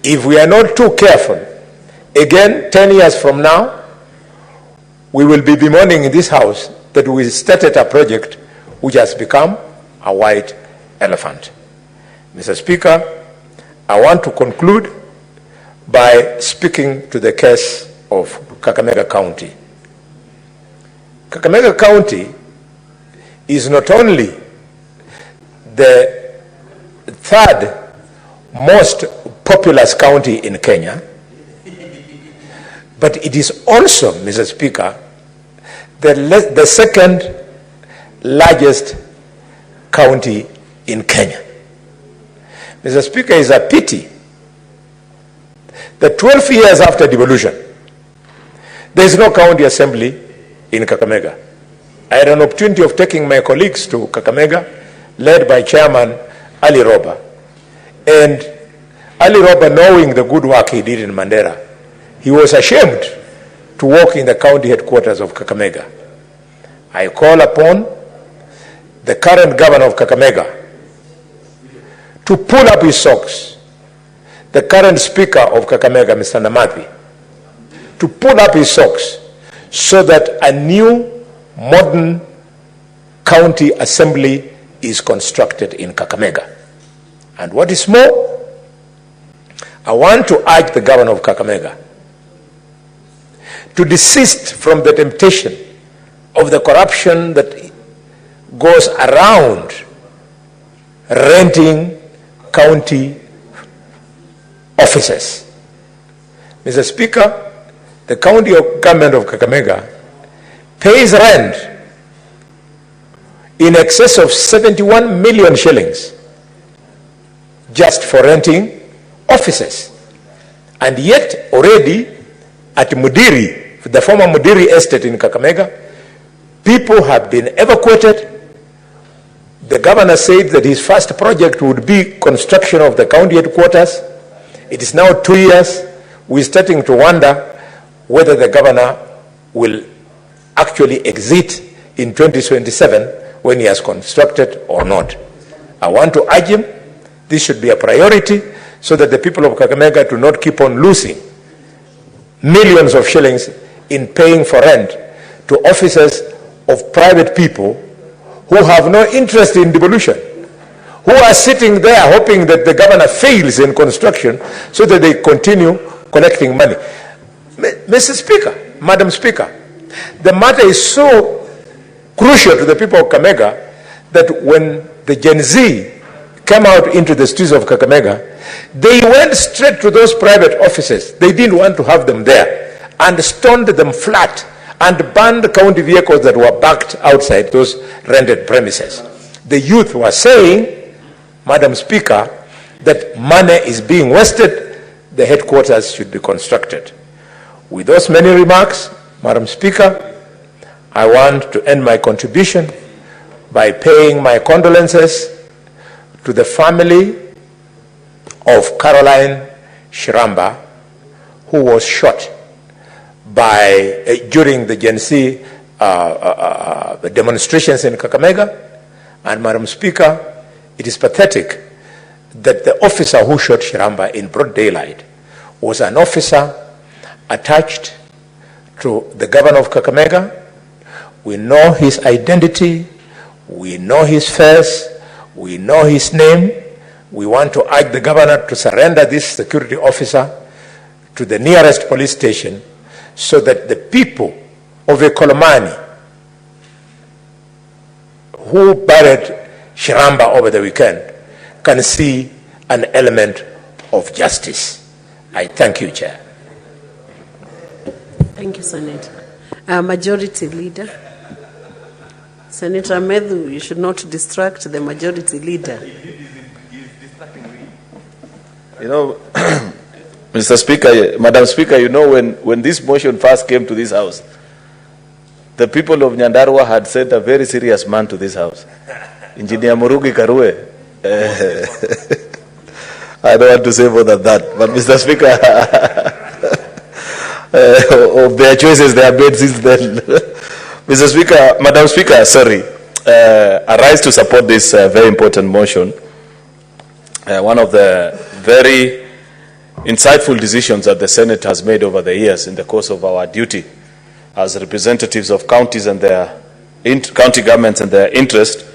If we are not too careful, again, 10 years from now, we will be bemoaning in this house that we started a project which has become a white elephant. Mr. Speaker, I want to conclude by speaking to the case of Kakamega County. Kakamega County is not only the third most populous county in Kenya, but it is also, Mr. Speaker, the second largest county in Kenya. Mr. Speaker, it's a pity that 12 years after devolution, there is no county assembly in Kakamega. I had an opportunity of taking my colleagues to Kakamega, led by Chairman Ali Roba. And Ali Roba, knowing the good work he did in Mandera, he was ashamed to walk in the county headquarters of Kakamega. I call upon the current governor of Kakamega to pull up his socks, the current speaker of Kakamega, Mr. Namathi, to pull up his socks so that a new modern county assembly is constructed in Kakamega. And what is more, I want to urge the governor of Kakamega to desist from the temptation of the corruption that goes around renting county offices. Mr. Speaker, the county government of Kakamega pays rent in excess of 71 million shillings just for renting offices. And yet already at Mudiri, the former Mudiri estate in Kakamega, people have been evacuated. The governor said that his first project would be construction of the county headquarters. It is now 2 years. We're starting to wonder whether the governor will actually exit in 2027 when he has constructed or not. I want to urge him, this should be a priority so that the people of Kakamega do not keep on losing millions of shillings in paying for rent to offices of private people who have no interest in devolution, who are sitting there hoping that the governor fails in construction so that they continue collecting money. Mr. Speaker, Madam Speaker, the matter is so crucial to the people of Kakamega that when the Gen Z came out into the streets of Kakamega, they went straight to those private offices. They didn't want to have them there and stoned them flat and banned county vehicles that were parked outside those rented premises. The youth were saying, Madam Speaker, that money is being wasted, the headquarters should be constructed. With those many remarks, Madam Speaker, I want to end my contribution by paying my condolences to the family of Caroline Shiramba, who was shot during the Gen Z demonstrations in Kakamega. And Madam Speaker, it is pathetic that the officer who shot Shiramba in broad daylight was an officer attached to the governor of Kakamega. We know his identity, we know his face, we know his name. We want to urge the governor to surrender this security officer to the nearest police station so that the people of Ekolomani who buried Shiramba over the weekend can see an element of justice. I thank you, Chair. Thank you, Senator. Majority Leader. Senator Medhu, you should not distract the Majority Leader. You know, Mr. Speaker, Madam Speaker, you know, when this motion first came to this House, the people of Nyandarua had sent a very serious man to this House, Engineer Murugi Karue. I don't want to say more than that, but Mr. Speaker, of their choices they have made since then. Mr. Speaker, Madam Speaker, sorry, I rise to support this very important motion. One of the very insightful decisions that the Senate has made over the years in the course of our duty as representatives of counties and their county governments and their interest,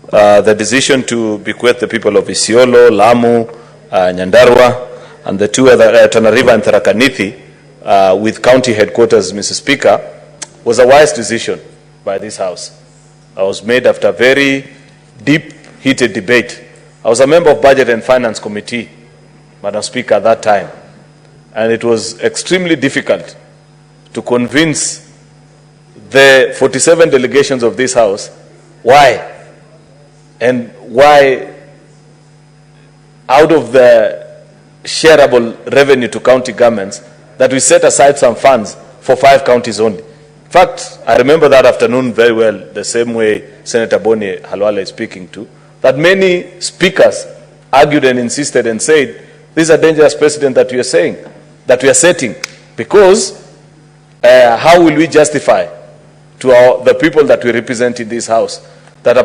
the decision to bequeath the people of Isiolo, Lamu, Nyandarua, and the two other, Tana River and Tharaka Nithi, with county headquarters, Mr. Speaker, was a wise decision by this House. It was made after very deep, heated debate. I was a member of Budget and Finance Committee, Madam Speaker, at that time, and it was extremely difficult to convince the 47 delegations of this House why out of the shareable revenue to county governments that we set aside some funds for 5 counties only. In fact, I remember that afternoon very well, the same way Senator Boni Halwale is speaking to, that many speakers argued and insisted and said, this is a dangerous precedent that we are saying, that we are setting, because how will we justify to the people that we represent in this House that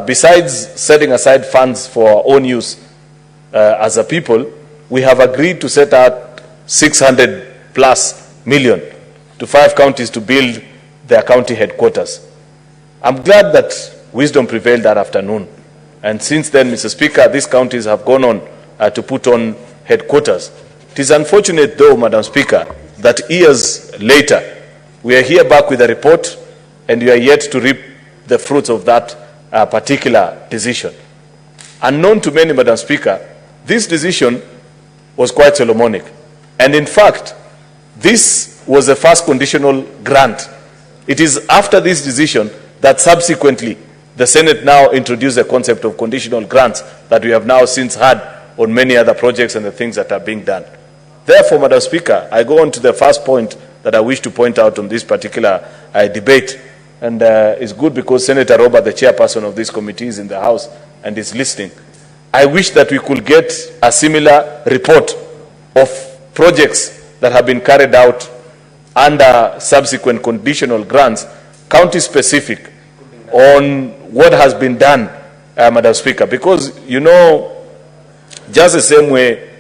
besides setting aside funds for our own use as a people, we have agreed to set out 600+ million to 5 counties to build their county headquarters. I'm glad that wisdom prevailed that afternoon. And since then, Mr. Speaker, these counties have gone on to put on headquarters. It is unfortunate, though, Madam Speaker, that years later, we are here back with a report and we are yet to reap the fruits of that particular decision. Unknown to many, Madam Speaker, this decision was quite Solomonic. And in fact, this was the first conditional grant. It is after this decision that subsequently the Senate now introduced the concept of conditional grants that we have now since had on many other projects and the things that are being done. Therefore, Madam Speaker, I go on to the first point that I wish to point out on this particular debate. And it's good because Senator Robert, the chairperson of this committee, is in the House and is listening. I wish that we could get a similar report of projects that have been carried out under subsequent conditional grants, county-specific, on what has been done, Madam Speaker. Because, you know, just the same way,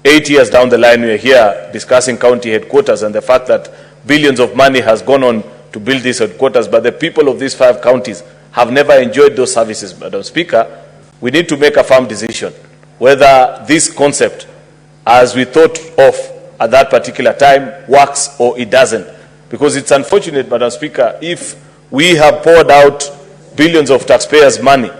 8 years down the line, we are here discussing county headquarters and the fact that billions of money has gone on to build these headquarters, but the people of these 5 counties have never enjoyed those services, Madam Speaker. We need to make a firm decision whether this concept, as we thought of at that particular time, works or it doesn't. Because it's unfortunate, Madam Speaker, if we have poured out billions of taxpayers' money,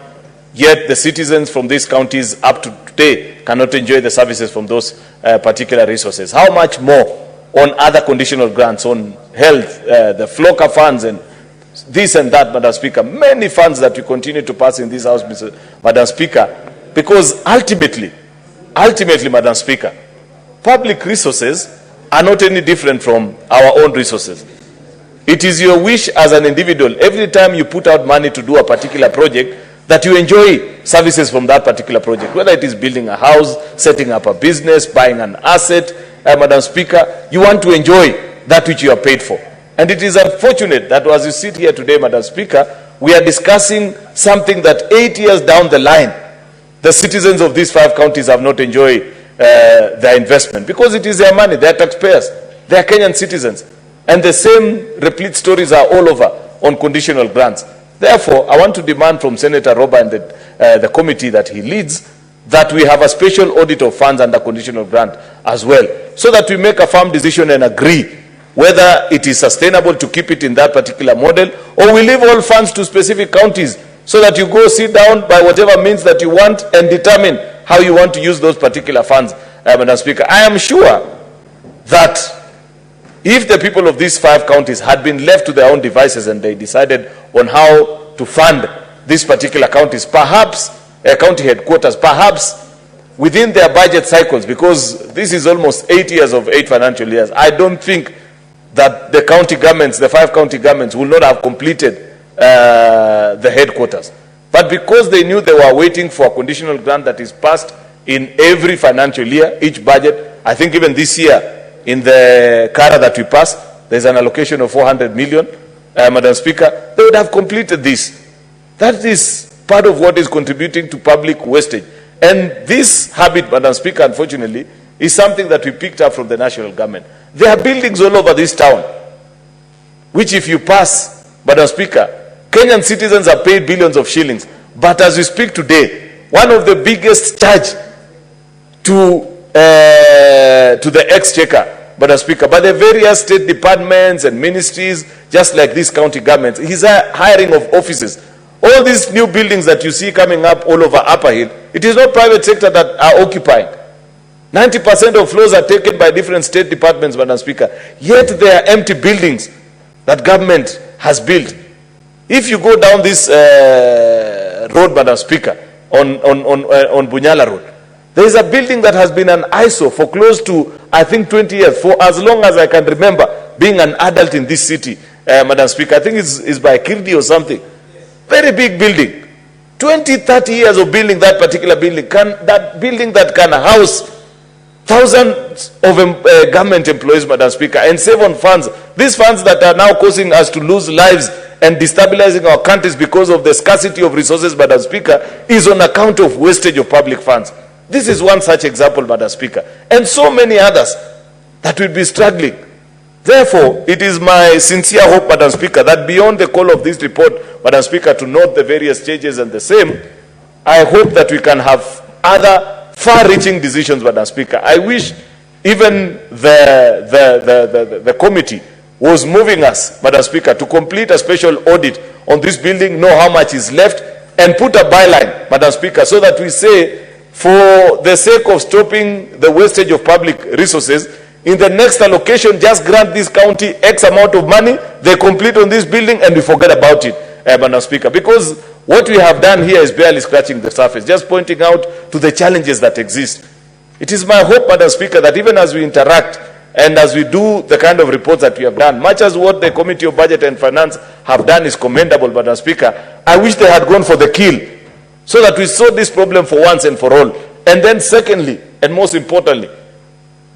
yet the citizens from these counties up to today cannot enjoy the services from those particular resources. How much more on other conditional grants, on health, the FLOCA funds and this and that, Madam Speaker, many funds that we continue to pass in this House, Madam Speaker, because ultimately, Madam Speaker, public resources are not any different from our own resources. It is your wish as an individual, every time you put out money to do a particular project, that you enjoy services from that particular project, whether it is building a house, setting up a business, buying an asset, Madam Speaker, you want to enjoy that which you are paid for. And it is unfortunate that as you sit here today, Madam Speaker, we are discussing something that 8 years down the line, the citizens of these 5 counties have not enjoyed their investment, because it is their money, their taxpayers, they are Kenyan citizens. And the same replete stories are all over on conditional grants. Therefore, I want to demand from Senator Roba and the committee that he leads that we have a special audit of funds under conditional grant as well, so that we make a firm decision and agree whether it is sustainable to keep it in that particular model, or we leave all funds to specific counties so that you go sit down by whatever means that you want and determine how you want to use those particular funds, Madam Speaker. I am sure that if the people of these 5 counties had been left to their own devices and they decided on how to fund these particular counties, perhaps county headquarters, perhaps within their budget cycles, because this is almost 8 years of 8 financial years, I don't think that the county governments, the 5 county governments, will not have completed the headquarters. But because they knew they were waiting for a conditional grant that is passed in every financial year, each budget, I think even this year, in the CARA that we passed, there's an allocation of 400 million, Madam Speaker, they would have completed this. That is part of what is contributing to public wastage. And this habit, Madam Speaker, unfortunately, is something that we picked up from the national government. There are buildings all over this town, which if you pass, Madam Speaker, Kenyan citizens are paid billions of shillings. But as we speak today, one of the biggest charge to the exchequer, Madam Speaker, by the various state departments and ministries, just like these county governments, is a hiring of offices. All these new buildings that you see coming up all over Upper Hill, it is not private sector that are occupying. 90% of floors are taken by different state departments, Madam Speaker. Yet there are empty buildings that government has built. If you go down this road, Madam Speaker, on Bunyala Road, there is a building that has been an ISO for close to, I think, 20 years, for as long as I can remember being an adult in this city, Madam Speaker. I think it's by Kirdi or something. Very big building. 20, 30 years of building that particular building. That building that can house thousands of government employees, Madam Speaker, and save on funds. These funds that are now causing us to lose lives and destabilizing our countries because of the scarcity of resources, Madam Speaker, is on account of wastage of public funds. This is one such example, Madam Speaker, and so many others that will be struggling. Therefore, it is my sincere hope, Madam Speaker, that beyond the call of this report, Madam Speaker, to note the various changes and the same, I hope that we can have other far-reaching decisions, Madam Speaker. I wish even the committee was moving us, Madam Speaker, to complete a special audit on this building, know how much is left, and put a byline, Madam Speaker, so that we say, for the sake of stopping the wastage of public resources, In the next allocation, just grant this county X amount of money, they complete on this building, and we forget about it, Madam Speaker. Because what we have done here is barely scratching the surface, just pointing out to the challenges that exist. It is my hope, Madam Speaker, that even as we interact and as we do the kind of reports that we have done, much as what the Committee of Budget and Finance have done is commendable, Madam Speaker, I wish they had gone for the kill so that we solve this problem for once and for all. And then secondly, and most importantly,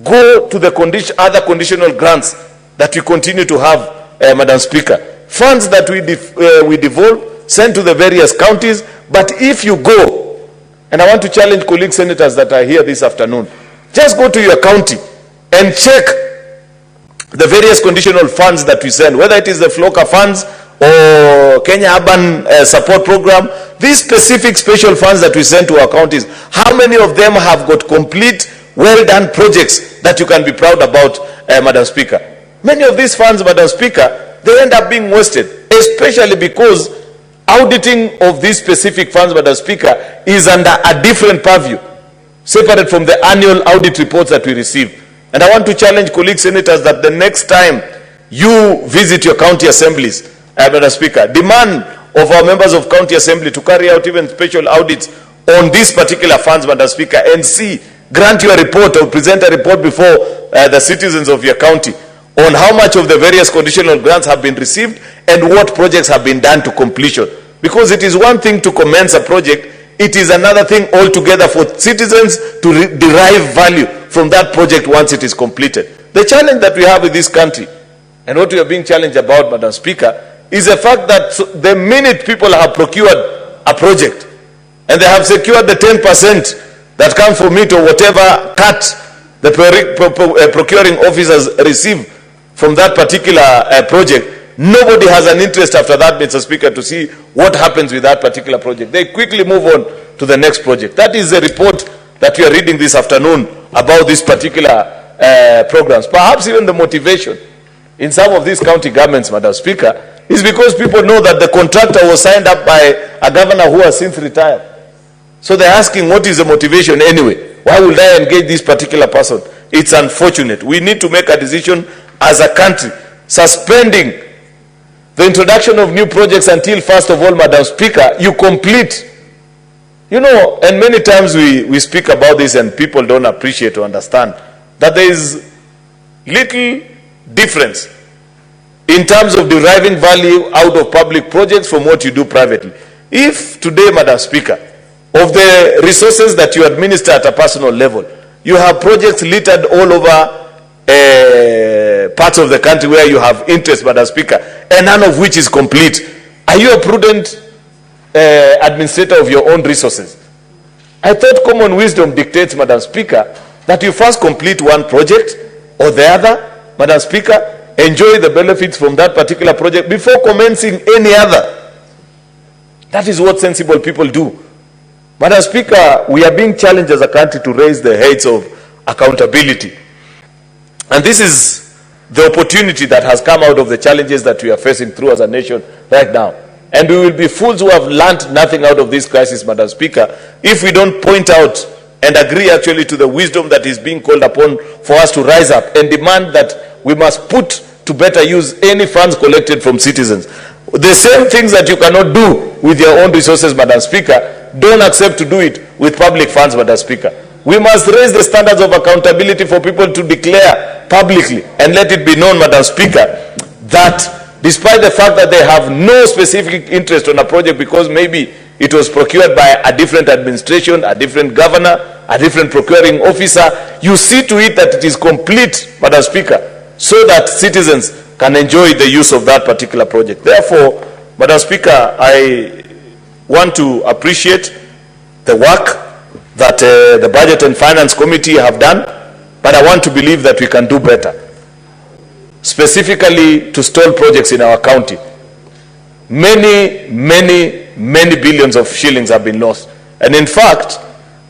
go to the other conditional grants that we continue to have, Madam Speaker. Funds that we devolve, send to the various counties, but if you go, and I want to challenge colleague senators that are here this afternoon, just go to your county and check the various conditional funds that we send, whether it is the FLOCA funds or Kenya Urban Support Program, these specific special funds that we send to our counties, how many of them have got complete, well-done projects that you can be proud about, Madam Speaker? Many of these funds, Madam Speaker, they end up being wasted, especially because auditing of these specific funds, Madam Speaker, is under a different purview, separate from the annual audit reports that we receive. And I want to challenge colleague senators that the next time you visit your county assemblies, Madam Speaker, demand of our members of county assembly to carry out even special audits on these particular funds, Madam Speaker, and see, grant your report or present a report before the citizens of your county on how much of the various conditional grants have been received and what projects have been done to completion. Because it is one thing to commence a project, it is another thing altogether for citizens to derive value from that project once it is completed. The challenge that we have in this country, and what we are being challenged about, Madam Speaker, is the fact that the minute people have procured a project and they have secured the 10% that comes from it or whatever cut the procuring officers receive from that particular project, nobody has an interest after that, Mr. Speaker, to see what happens with that particular project. They quickly move on to the next project. That is the report that we are reading this afternoon about these particular programs. Perhaps even the motivation in some of these county governments, Madam Speaker, is because people know that the contractor was signed up by a governor who has since retired. So they're asking, what is the motivation anyway? Why would I engage this particular person? It's unfortunate. We need to make a decision as a country, suspending the introduction of new projects until, first of all, Madam Speaker, you complete. You know, and many times we speak about this and people don't appreciate or understand that there is little difference in terms of deriving value out of public projects from what you do privately. If today, Madam Speaker, of the resources that you administer at a personal level, you have projects littered all over parts of the country where you have interest, Madam Speaker, and none of which is complete, are you a prudent administrator of your own resources? I thought common wisdom dictates, Madam Speaker, that you first complete one project or the other, Madam Speaker, enjoy the benefits from that particular project before commencing any other. That is what sensible people do. Madam Speaker, we are being challenged as a country to raise the heads of accountability. And this is the opportunity that has come out of the challenges that we are facing through as a nation right now. And we will be fools who have learned nothing out of this crisis, Madam Speaker, if we don't point out and agree actually to the wisdom that is being called upon for us to rise up and demand that we must put to better use any funds collected from citizens. The same things that you cannot do with your own resources, Madam Speaker, don't accept to do it with public funds, Madam Speaker. We must raise the standards of accountability for people to declare publicly and let it be known, Madam Speaker, that despite the fact that they have no specific interest on a project because maybe it was procured by a different administration, a different governor, a different procuring officer, you see to it that it is complete, Madam Speaker, so that citizens can enjoy the use of that particular project. Therefore, Madam Speaker, I want to appreciate the work that the Budget and Finance Committee have done, but I want to believe that we can do better, specifically to stall projects in our county. Many billions of shillings have been lost. And in fact,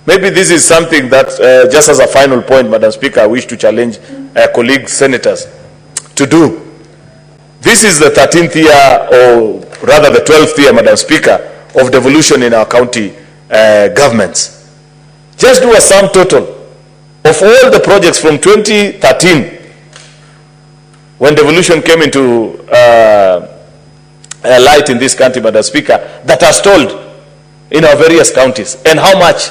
maybe this is something that, just as a final point, Madam Speaker, I wish to challenge colleague senators to do. This is the 13th year, or rather the 12th year, Madam Speaker, of devolution in our county governments. Just do a sum total Of all the projects from 2013, when devolution came into light in this country, Madam Speaker, that are stalled in our various counties, and how much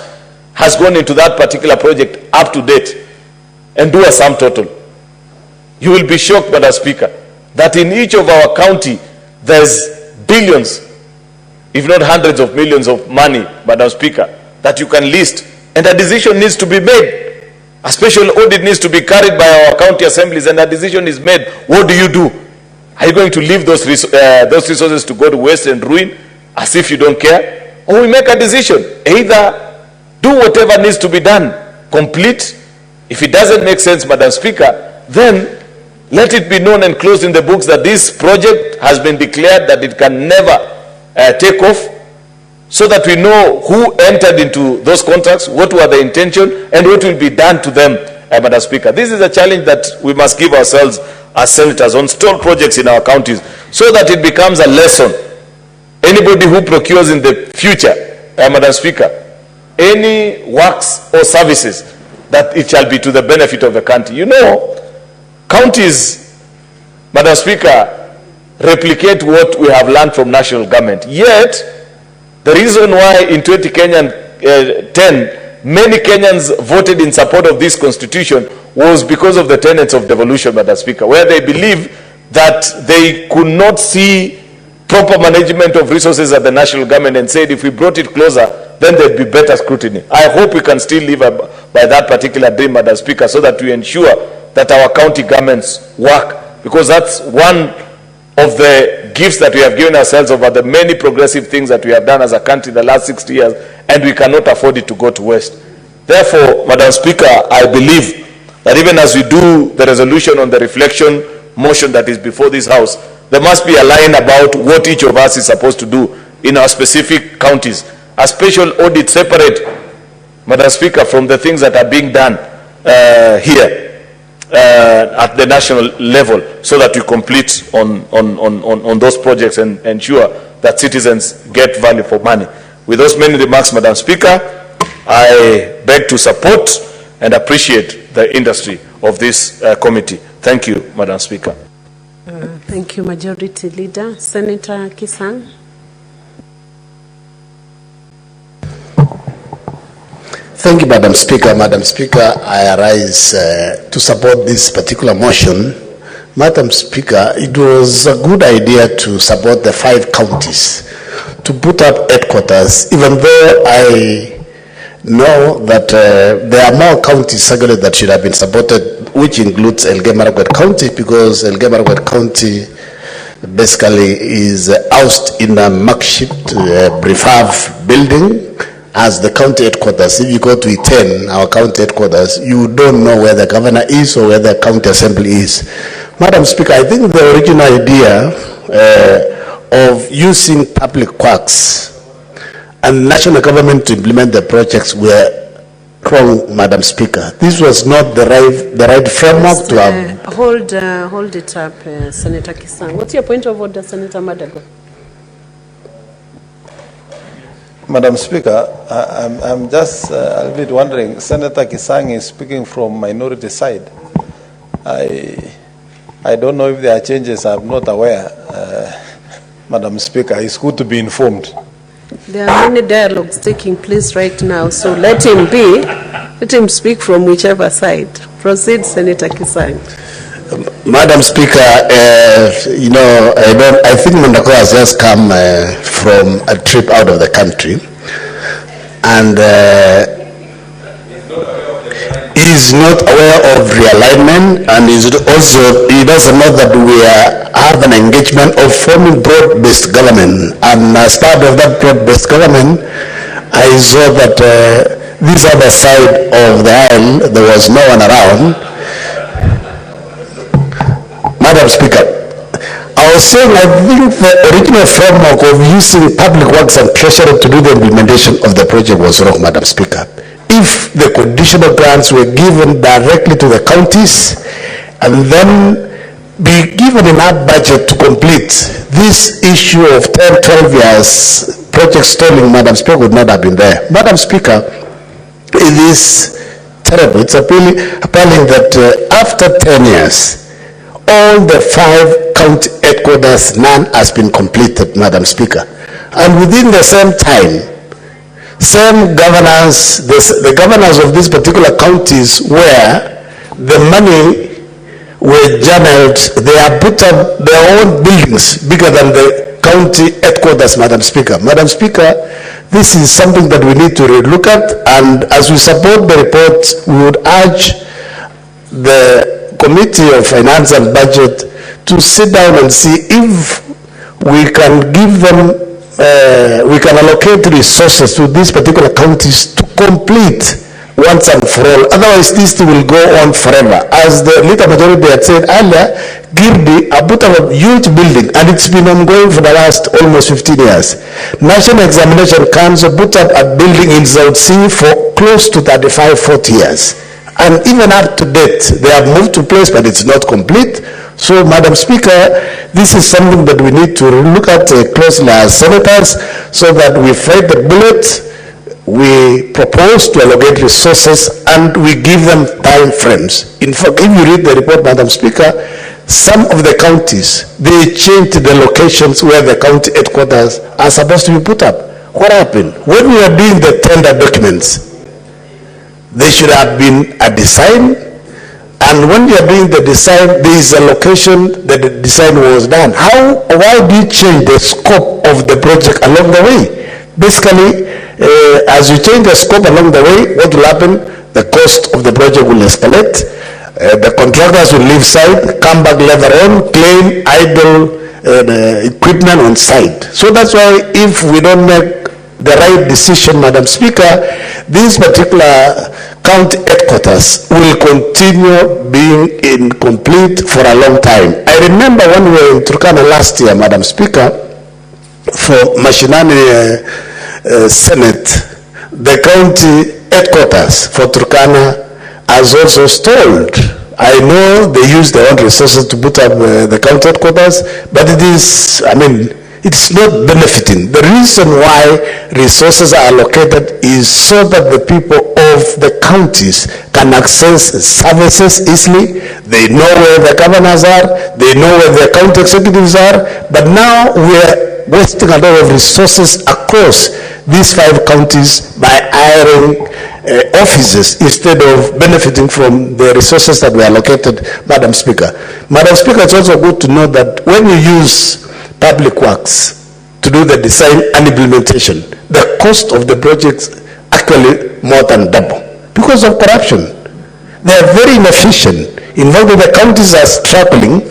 has gone into that particular project up to date, and do a sum total. You will be shocked, Madam Speaker, that in each of our county, there's billions, if not hundreds of millions of money, Madam Speaker, that you can list, and a decision needs to be made. A special audit needs to be carried by our county assemblies, and a decision is made. What do you do? Are you going to leave those resources to go to waste and ruin as if you don't care? Or we make a decision. Either do whatever needs to be done, complete. If it doesn't make sense, Madam Speaker, then let it be known and closed in the books that this project has been declared that it can never take off, so that we know who entered into those contracts, what were the intention, and what will be done to them, Madam Speaker. This is a challenge that we must give ourselves as senators on stalled projects in our counties, so that it becomes a lesson. Anybody who procures in the future, Madam Speaker, any works or services, that it shall be to the benefit of the country. You know, counties, Madam Speaker, replicate what we have learned from national government. Yet, the reason why in 2010, many Kenyans voted in support of this constitution was because of the tenets of devolution, Madam Speaker, where they believe that they could not see proper management of resources at the national government, and said if we brought it closer, then there'd be better scrutiny. I hope we can still live by that particular dream, Madam Speaker, so that we ensure that our county governments work, because that's one of the gifts that we have given ourselves over the many progressive things that we have done as a country the last 60 years, and we cannot afford it to go to waste. Therefore, Madam Speaker, I believe that even as we do the resolution on the reflection motion that is before this House, there must be a line about what each of us is supposed to do in our specific counties. A special audit separate, Madam Speaker, from the things that are being done here. At the national level, so that we complete on those projects and ensure that citizens get value for money. With those many remarks, Madam Speaker, I beg to support and appreciate the industry of this committee. Thank you, Madam Speaker. Thank you, Majority Leader. Senator Kisang. Thank you, Madam Speaker. Madam Speaker, I arise to support this particular motion. Madam Speaker, it was a good idea to support the 5 counties to put up headquarters, even though I know that there are more counties secondly that should have been supported, which includes Elgeyo-Marakwet County, because Elgeyo-Marakwet County basically is housed in a makeshift prefab building as the county headquarters. If you go to E10, our county headquarters, you don't know where the governor is or where the county assembly is. Madam Speaker, I think the original idea of using public works and national government to implement the projects were wrong, Madam Speaker. This was not the right framework to have. Hold it up, Senator Kisang. What's your point of order, Senator Madago? Madam Speaker, I'm just a little bit wondering, Senator Kisang is speaking from minority side. I don't know if there are changes, I'm not aware. Madam Speaker, it's good to be informed. There are many dialogues taking place right now, so let him speak from whichever side. Proceed, Senator Kisang. Madam Speaker, you know, I think Mandako has just come from a trip out of the country, and is not aware of realignment, and he doesn't know that we have an engagement of forming broad-based government, and as part of that broad-based government, I saw that this other side of the aisle, there was no one around. Madam Speaker, I was saying I think the original framework of using public works and treasury to do the implementation of the project was wrong, Madam Speaker. If the conditional grants were given directly to the counties and then be given enough budget to complete, this issue of 10, 12 years project stalling, Madam Speaker, would not have been there. Madam Speaker, it is terrible. It's appalling that after 10 years, all the 5 county headquarters, none has been completed, Madam Speaker. And within the same time, same governors, the governors of these particular counties where the money were channeled, they have put up their own buildings bigger than the county headquarters, Madam Speaker. Madam Speaker, this is something that we need to look at, and as we support the report, we would urge the Committee of Finance and Budget to sit down and see if we can give them, we can allocate resources to these particular counties to complete once and for all. Otherwise, this will go on forever. As the leader majority had said earlier, Girdi put up a huge building, and it's been ongoing for the last almost 15 years. National Examination Council put up a building in South Sea for close to 35-40 years. And even up to date, they have moved to place, but it's not complete. So, Madam Speaker, this is something that we need to look at closely as senators, so that we fight the bullet, we propose to allocate resources, and we give them time frames. In fact, if you read the report, Madam Speaker, some of the counties, they changed the locations where the county headquarters are supposed to be put up. What happened? When we are doing the tender documents, there should have been a design, and when you are doing the design, there is a location that the design was done. Why do you change the scope of the project along the way? Basically, as you change the scope along the way, what will happen? The cost of the project will escalate. The contractors will leave site, come back later on, claim idle equipment on site. So that's why if we don't make the right decision, Madam Speaker, these particular county headquarters will continue being incomplete for a long time. I remember when we were in Turkana last year, Madam Speaker, for Mashinani Senate, the county headquarters for Turkana has also stalled. I know they use their own resources to put up the county headquarters, but it is, it's not benefiting. The reason why resources are allocated is so that the people of the counties can access services easily. They know where the governors are, they know where the county executives are, but now we're wasting a lot of resources across these 5 counties by hiring offices instead of benefiting from the resources that were allocated, Madam Speaker. Madam Speaker, it's also good to know that when you use public works to do the design and implementation, the cost of the projects actually more than double because of corruption. They are very inefficient. In fact, the counties are struggling,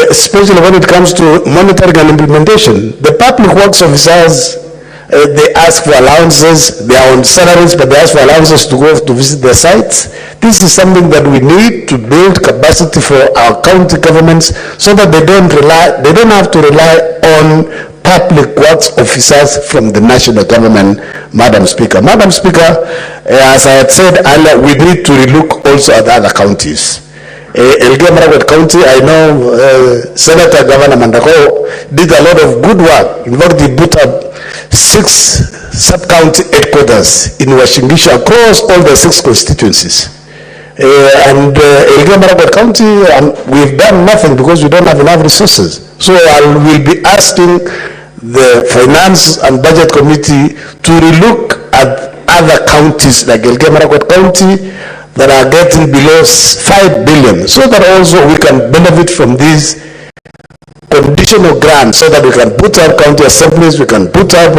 especially when it comes to monitoring and implementation. The public works officers, they ask for allowances, they are on salaries, but they ask for allowances to go to visit their sites. This is something that we need to build capacity for our county governments so that they don't have to rely on public works officers from the national government, Madam Speaker. Madam Speaker, as I had said earlier, we need to relook also at other counties. Elgeyo Marakwet County, I know Senator Governor Mandako did a lot of good work. In fact, he put up 6 sub-county headquarters in Washingishu across all the 6 constituencies. And Elgeyo Marakwet County, we've done nothing because we don't have enough resources. So I will be asking the Finance and Budget Committee to relook at other counties like Elgeyo Marakwet County that are getting below 5 billion, so that also we can benefit from these conditional grants, so that we can put up county assemblies, we can put up